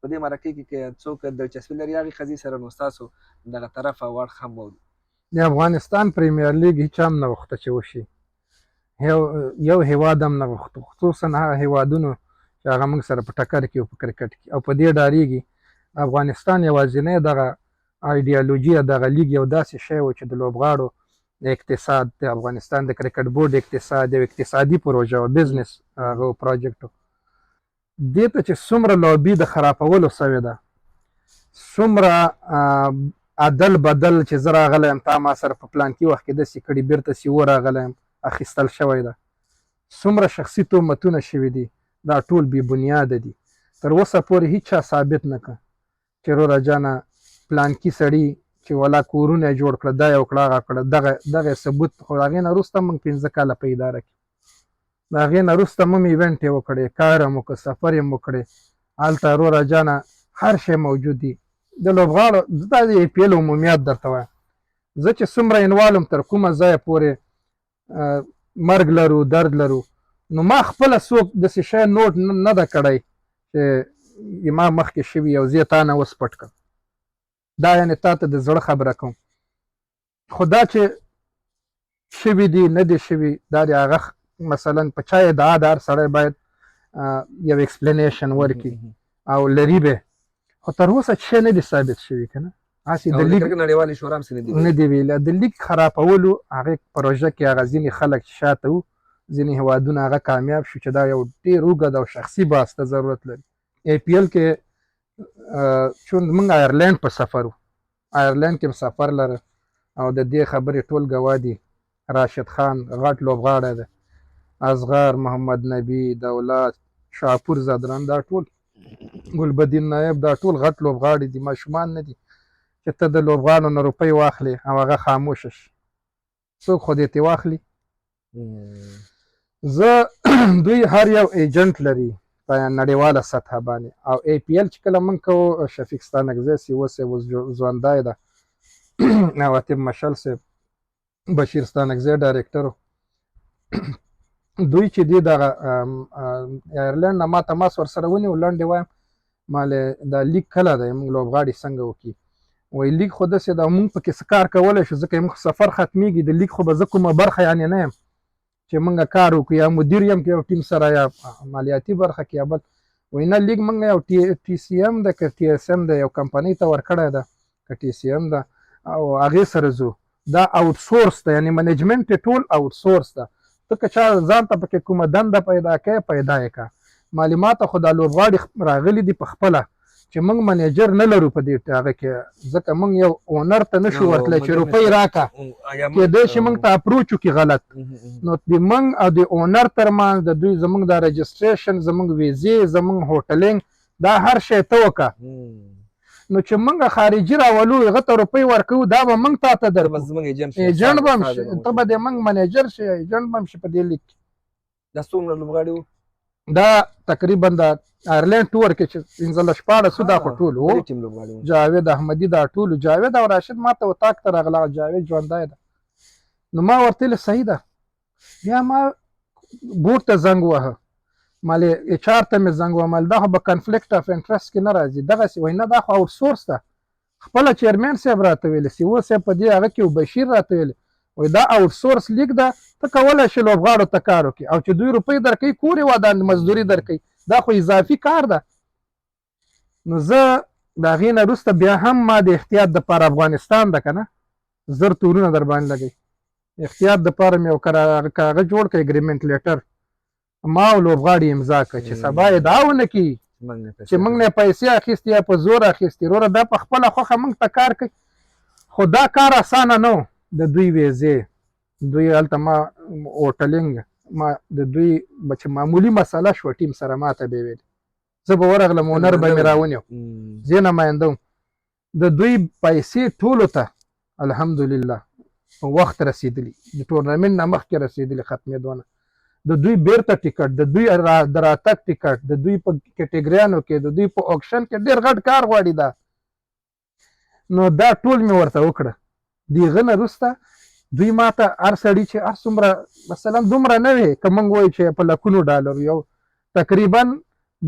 په دې مرکې کې که څوک دلچسپي لري هغې قضیې سره، نو ستاسو دغه طرف او اړخ هم واوري. د افغانستان پریمیر لیګ هیچ هم نه غوښته چې وشي، یو هیواد هم نه غوښته، خصوصا هغه هیوادونو چې هغه موږ سره په ټکر کې او په کرکټ کې، او په دې ډارېږي افغانستان یوازینی دغه ایډیالوژي دغه لیګ یو داسې شی و چې د لوبغاړو د اقتصاد، د افغانستان د کرکټ بورډ اقتصاد، یو اقتصادي پروژه او بزنس هغه پروجیکټ و. دې ته چې څومره لوبي د خرابولو سوې ده، څومره عدل بدل چې زه راغلی یم، تا ما سره په پلانکي وخت کې داسې کړي، بیرته چې ورغلی یم اخیستل شوی ده، څومره شخصي تهمتونه شوي دي، دا ټول بې بنیاده دي. تر اوسه پورې هیچ چا ثابت نه کړه چې وروره جانه پلانکي سړي چې ولا کورونه یې جوړ کړه، دا یې وکړه، هغه کړه، دغه ثبوت. خو د هغې نه وروسته موږ 15 کاله په اداره کې، د هغې نه وروسته موږ ایونټ یې وکړی، کار یې وکړ، سفر یې وکړی، هلته وروره جانه هر شی موجود دي. د لوبغاړو دا د ای پی ایل عمومیت درته وایم، زه چې څومره انوالم تر کومه ځایه پورې مرګ لرو، درد لرو، نو ما خپله څوک داسې شی نوټ نه ده کړی چې ما مخکې شوي او زه یې تا نه اوس پټ کړم. دا یعنې تا ته د زړه خبره کوم. خو دا چې شوي دي نه دي شوي، دا د هغه مثلا په چا ادعا ده، هر سړی باید یو ایکسپلینیشن ورکړي او لري به، خو تر اوسه چې شی نه دي ثابت شوي که نه. هسې د لیګ نړیوالې شورا هم څه نه دي ویلي. د لیګ خرابولو هغې پروژه کې هغه ځینې خلک چې شاته وو، ځینې هیوادونه هغه کامیاب شو، چې دا یو ډېر اوږد او شخصي بحث ته ضرورت لري. ای پی ایل کې چون موږ آیرلینډ په سفر وو، آیرلینډ کې سفر لره، او د دې خبرې ټول ګواه دي. راشد خان غټ لوبغاړی دی، اصغر، محمد نبی، دولت، شاپور زدران، دا ټول، ګلبدین نایب، دا ټول غټ لوبغاړي دي، ماشومان نه دي چې ته د لوبغاړو نه روپۍ واخلې او هغه خاموشه شي. څوک خو دې ترې واخلي. زه دوی هر یو ایجنټ لري په نړیواله سطحه باندې، او ای پی ایل چې کله موږ کوو، شفیق ستانکزی سی اوس ژوندی ده، او اتیب مشل صاحب، بشیر ستانکزی ډایرکټر، دوی چې دی دغه ایرلینډ نه ما تماس ورسره ونیو، لنډې وایم مالې دا لیګ کله دی، موږ لوبغاړي څنګه وکړي. وایي لیګ خو داسې ده، موږ پکې څه کار کولی شو، ځکه موږ سفر ختمیږي، د لیګ خو به زه کومه برخه یعنې نه یم چې موږ کار وکړو، یا مدیر یم که یو ټیم سره، یا مالیاتي برخه کې یا بل. وایي نه، لیګ موږ یو ټي سی ایم ده که ټي اس ایم ده، یو کمپنۍ ته ورکړی ده، که ټي سی ایم ده، او هغې سره ځو، دا آوټ سورس ده، یعنې منیجمنټ یې ټول آوټ سورس ده. ته که چا ځان ته پکې کومه دنده پیدا کوې، پیدا یې کړه. معلومات خو دا لوبغاړي راغلي دي په خپله، چې موږ منیجر نه لرو په دې هغه کې، ځکه موږ یو اونر ته نشو ورتلی چې روپۍ راکړه، کېدای شي موږ ته اپروچ وکړي غلط. نو د موږ او د اونر ترمنځ د دوی زموږ د رجسټریشن، زموږ ویزې، زموږ هوټلینګ، دا هر شی ته وکړه. نو چې موږ خارجي راولو، هغه ته روپۍ ورکوو، دا به موږ تا ته درکړو، ایجنټ به هم شي، ته به د موږ منیجر شي، ایجنټ به هم شي په دې لیک کې. دا څومره لوبغاړي وو؟ دا تقریبا د آیرلینډ ټور کې چې 15-16 دا خو ټول وو. جاوید احمدي، دا ټول، جاوید او راشد ما ته وطاق ته راغله، جاوید ژوندی ده. نو ما ورته ویل صحیح ده. بیا ما بورډ ته زنګ ووهه، مالې اچ آر ته مې زنګ ووهم، دا خو به کنفلیکټ اف انټرست کې نه راځي، دغسې. وایي نه، دا خو آوټ سورس ده. خپله چیرمین صاحب راته ویلې، سی او صاحب په دې هغه کې، بشیر راته ویلې، وایي دا آوټ سورس لیګ ده، ته کولی شې لوبغاړو ته کار وکړي، او چې دوی روپۍ درکوي، کور یې ودان، مزدوري درکوي، دا خو اضافي کار ده. نو زه د هغې نه وروسته بیا هم ما د احتیاط دپاره، افغانستان ده که نه، زر تورونه در باندې لګوي، احتیاط دپاره مې یو کاغذ جوړ کړ، اګریمنټ لیټر، ما او لوبغاړي امضا کړه چې سبا ادعا ونه کړي چې موږ نه پیسې اخیستې یا په زور اخیستې. وروره دا په خپله خوښه موږ ته کار کوي. خو دا کار اسانه نه و. د دوی ویزې، دوی هلته ما هوټلینګ، ما د دوی چې معمولی مسله شوه ټیم سره ماته به ویل زه به ورغلم اونر به مې راونیو زه نماینده وم د دوی پیسې ټولو ته الحمدلله په وخت رسېدلي د ټورنمنټ نه مخکې رسېدلي ختمېدونه د دوی بیرته ټیکټ د دوی د راتګ ټیکټ د دوی په کټګریانو کې د دوی په اوکشن کې ډېر غټ کار غواړي دا نو دا ټول مې ورته وکړه د هغه نه وروسته دوی ما ته هر سړي چې هر څومره مثلا دومره نه وي که موږ وایو چې په لکونو ډالر یو تقریبا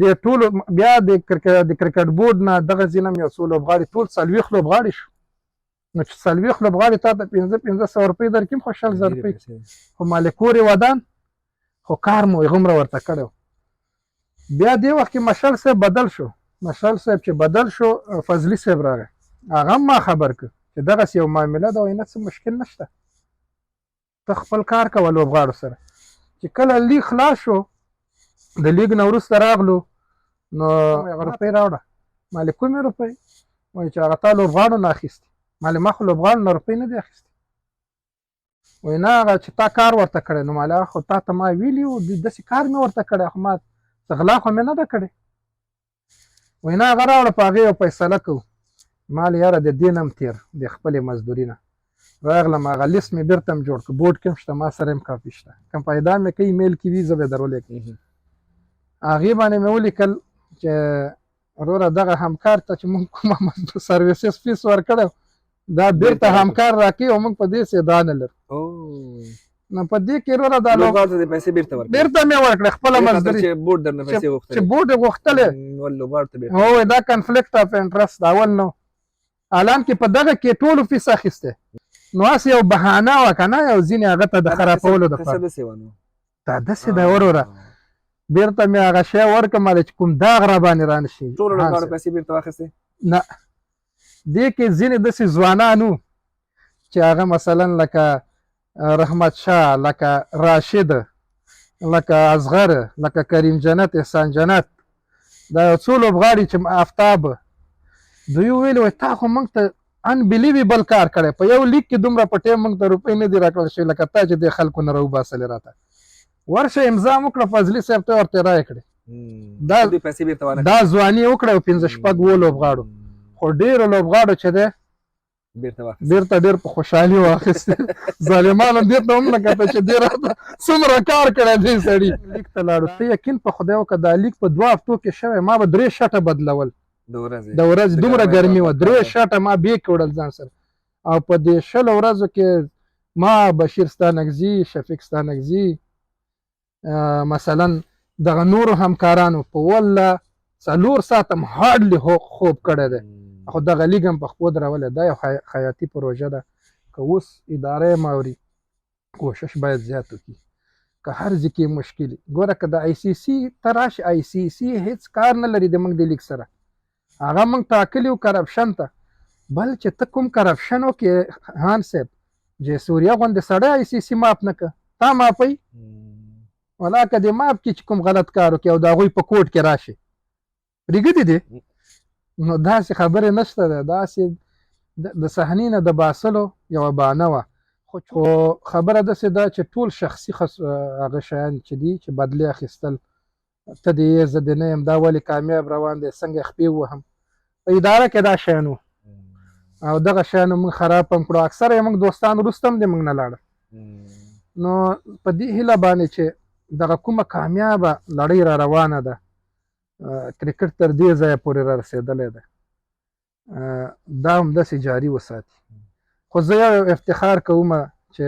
د ټولو بیا د کرکټ بورډ نه دغه ځینه یو څو لوبغاړي ټول 40 لوبغاړي شو نو چې 40 لوبغاړي تا ته 1500 روپۍ درکړم خو 10000 روپۍ خو مالې کور یې ودان خو کار مو هغومره ورته کړی بیا دې وخت کې مشال صاحب بدل شو مشال صاحب چې بدل شو فضلي صاحب راغی هغه ما خبر کړ چې دغسې یو معامله ده وایي نه څه مشکل نشته ته خپل کار کوه لوبغاړو سره چې کله لیګ خلاص شو د لیګ نه وروسته راغلو نو هغه روپۍ راوړه مالې کومې روپۍ وایي چې هغه تا لوبغاړو نه اخیستې مالې ما خو لوبغاړو نه روپۍ نه دي اخیستې وایي نه هغه چې تا کار ورته کړی نو مالې خو تا ته ما ویلي وو داسې کار مې ورته کړی خو ما څه غلا خو مې نه ده کړې وایي نه هغه راوړه په هغې یو فیصله کوو ما ویل یاره د دې نه هم تېر د خپلې مزدوري نه راغلم هغه لیست مې بېرته هم جوړ کړ بورډ کې هم شته ما سره هم کاپي شته کوم پیدا مې کوي ایمیل کې وي زه به یې در ولیکم هغې باندې مې ولیکل چې وروره دغه همکار ته چې موږ کومه سرویسز فیس ورکړی دا بېرته همکار راکوي او موږ په دې څه دا نه لرو نو په دې کې وروره دا لوبغاړو ته پیسې بېرته مې ورکړې خپله مزدوري چې بورډ درنه پیسې غوښتلې چې بورډ یې غوښتلې لوبغاړو ته هو دا کنفلیکټ اف انټرست اول نو الان کې په دغه کې ټولو فیس اخیسته نو هسې یو بهانه وه که نه یو ځینې هغه ته د خرابولو دپاره دا داسې ده وروره بېرته مې هغه شی ورکړم چې کوم داغ را باندې رانه شي ټولو لوبغاړو پیسې بېرته واخیستې نه دې کې ځینې داسې ځوانان وو چې هغه مثلا لکه رحمت شاه لکه راشد لکه اصغر لکه کریم جنت احسان جنت دا یو څو لوبغاړي چې آفتاب دوی ویل وایي تا خو موږ ته انبلیویبل کار کړی په یو لیګ کې دومره په ټیم موږ ته روپۍ نه دي راکړل شوي لکه تا چې دې خلکو نه راوباسلې راته ورشه امضا م وکړه فضلي صاحب ته ورته رایې کړې دا ځواني وکړه او 15 شپږ لوبغاړو خو ډېرو لوبغاړو چې دی بېرته ډېر په خوشحالي واخیستې ظالمانو دې ته هم نه کته چې دې راته څومره کار کړی دی سړي لیګ ته لاړو ته یقین په خدای وکړه دا لیګ په 2 هفتو کې شوی ما به 3 شټه بدلول د ورځې دومره ګرمي وه 3 شټه ما بیک وړل ځان سره او په دې 20 ورځو کې ما بشیر ستانکزي شفیق ستانکزي مثلا دغه نورو همکارانو په والله 4 ساعته هم هارډلي خوب کړی دی خو دغه لیګ هم په خپو درولې دا یو حیاتي پروژه ده که اوس اداره ماوري کوشش باید زیات وکړي که هر ځای کې مشکل ګوره که د آی سی سی ته راشي آی سی سی هیڅ کار نه لري د موږ د لیګ سره هغه موږ ټاکلي وو کرپشن ته بل چې ته کوم کرپشن وکړې خان صاحب جې سوریا غوندې سړی آی سی سی ماپ نه که تا ماپوي ولا که دې ماپ کې چې کوم غلط کار وکړي او د هغوی په کوټ کې راشي پرېږدي دې نو داسې خبرې نشته ده داسې د صحنې نه د باسلو یوه بانه وه خو خبره داسې ده چې ټول شخصي هغه شیان چې دي چې بدلې اخیستل ته دې یې زه دې نه یم دا ولې کامیاب روان دی څنګه خپې ووهم په اداره کې دا شیان وو او دغه شیانو موږ خراب هم کړو اکثره یې موږ دوستان وروسته هم دې موږ نه لاړه نو په دې هیله باندې چې دغه کومه کامیابه لړۍ را روانه ده کرکټ تر دې ځایه پورې را رسېدلی ده دا هم داسې جاري وساتي خو زه یو افتخار کوم چې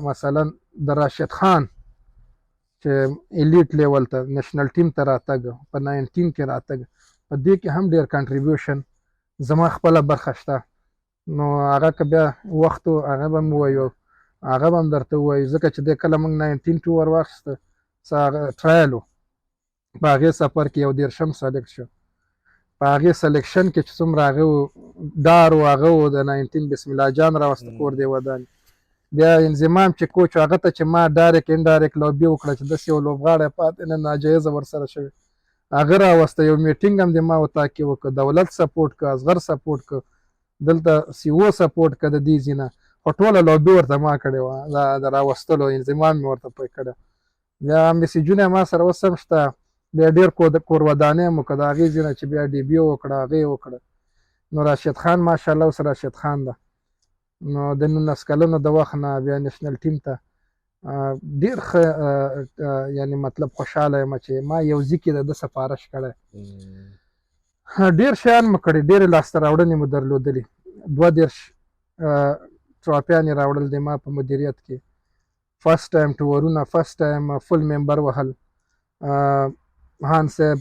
مثلا د راشد خان چې الیټ لیول ته نېشنل ټیم ته راتګ په 19 کې راتګ په دې کې هم ډېر کنټریبیوشن زما خپله برخه شته نو هغه که بیا وخت و هغه به مو ووایو هغه به هم درته ووایو ځکه چې دی کله موږ 19 ټور واخیسته څه هغه ټرایل و په هغې سفر کې 11 سلیکټ شو په هغې سلیکشن کې چې څومره هغه و ډار و هغه و د 19 بسم الله جان راوسته کور دی وداني بیا انضمام چې کوچ هغه ته چې ما ډایرکټ انډایرکټ لوبي وکړه چې داسې یو لوبغاړی پاتې نه ناجایزه ورسره شوی هغه راوسته یو میټینګ هم د ما وتا کې وکړه دولت سپورټ که اصغر سپورټ که دلته سی او سپورټ که د دې ځینه خو ټوله لوبي ورته ما کړې وه د راوستلو انضمام مې ورته پې کړی بیا میسیجونه ما سره اوس هم شته، بیا ډېر کور ودانۍ مو که د هغې ځینه چې بیا ډیبیو وکړه هغې وکړه. نو راشد خان ماشاءالله اوس راشد خان ده، نو د 19 کلونو د وخت نه بیا نیشنل ټیم ته ډېر ښه یعنې مطلب خوشحاله یم چې ما یو ځي کې د ده سفارش کړی. ډېر شیان مو کړي، ډېرې لاسته راوړنې مو درلودلي، 32 ټرافیانې راوړل دی ما په مدیریت کې. فرست ټایم ټورونه، فرست ټایم فل ممبر وهل. هان صاحب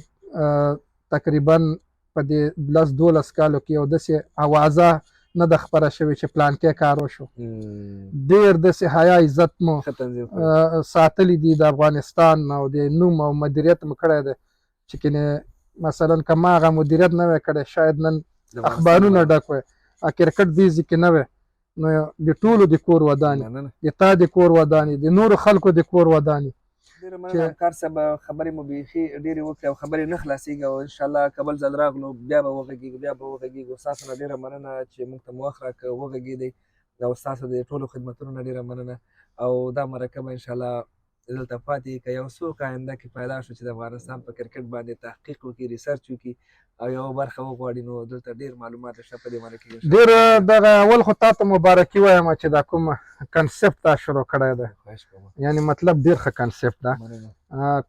تقریبا په دې 10-12 کالو کې یو داسې اوازه نه ده خپره شوې چې پلانکې کار وشو. ډېر داسې حیا عزت مو ساتلی دي د افغانستان او د نوم او مدیریت مو کړی دی چې کنې مثلا که ما هغه مدیریت نه وی کړی شاید نن اخبارونه ډک وی، کرکټ دې ځای کې نه وی، نو د ټولو د کور ودانې، د تا د کور ودانې، د نورو خلکو د کور ودانې. ډېره مننه همکار صاحب، خبرې مو بیخي ډېرې وکړې او خبرې نه خلاصېږي او انشاءالله که بل ځل راغلو بیا به وغږېږو. ستاسو نه ډېره مننه چې موږ ته مو وخت راکړ، وغږېدئ او ستاسو د ټولو خدمتونو نه ډېره مننه. او دا مرکه به انشاءالله دلته پاتې که یو څوک آینده کې پیدا شو چې د افغانستان په کرکټ باندې تحقیق وکړي، ریسرچ وکړي او یو برخه وغواړي، نو دلته ډېر معلومات شته په دې مرکه کې. ډېر دغه اول خو تا ته مبارکي وایم چې دا کوم کنسپټ تا شروع کړی دی، یعنی مطلب ډېر ښه کنسپټ ده.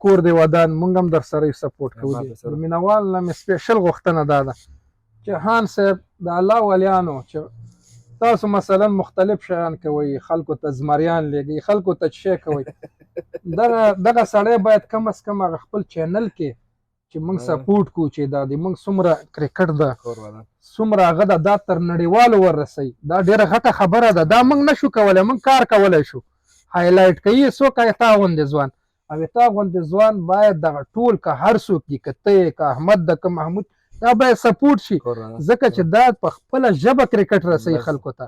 کور دی ودان، مونږ هم در سره یو سپورټ کوو. د مینوال نه مې سپیشل غوښتنه دا ده چې هان صاحب د الله ولیانو چې تاسو مثلا مختلف شیان کوئ، خلکو ته زمریان لیږئ، خلکو ته شی کوئ، دغه سړی باید کم از کم هغه خپل چینل کې چې موږ سپورټ کوو چې دا د موږ څومره کرکټ ده څومره هغه ده دا تر نړیوالو ورسوي. دا ډېره غټه خبره ده، دا موږ نشو کولی، موږ کار کولی شو هایلایټ کوي څوک تا غوندې ځوان او تا غوندې ځوان باید دغه ټول که هر څوک دي که ته یې که احمد ده که محمود دا باید سپورټ شي ځکه چې دا په خپله ژبه کرکټ رسوي خلکو ته.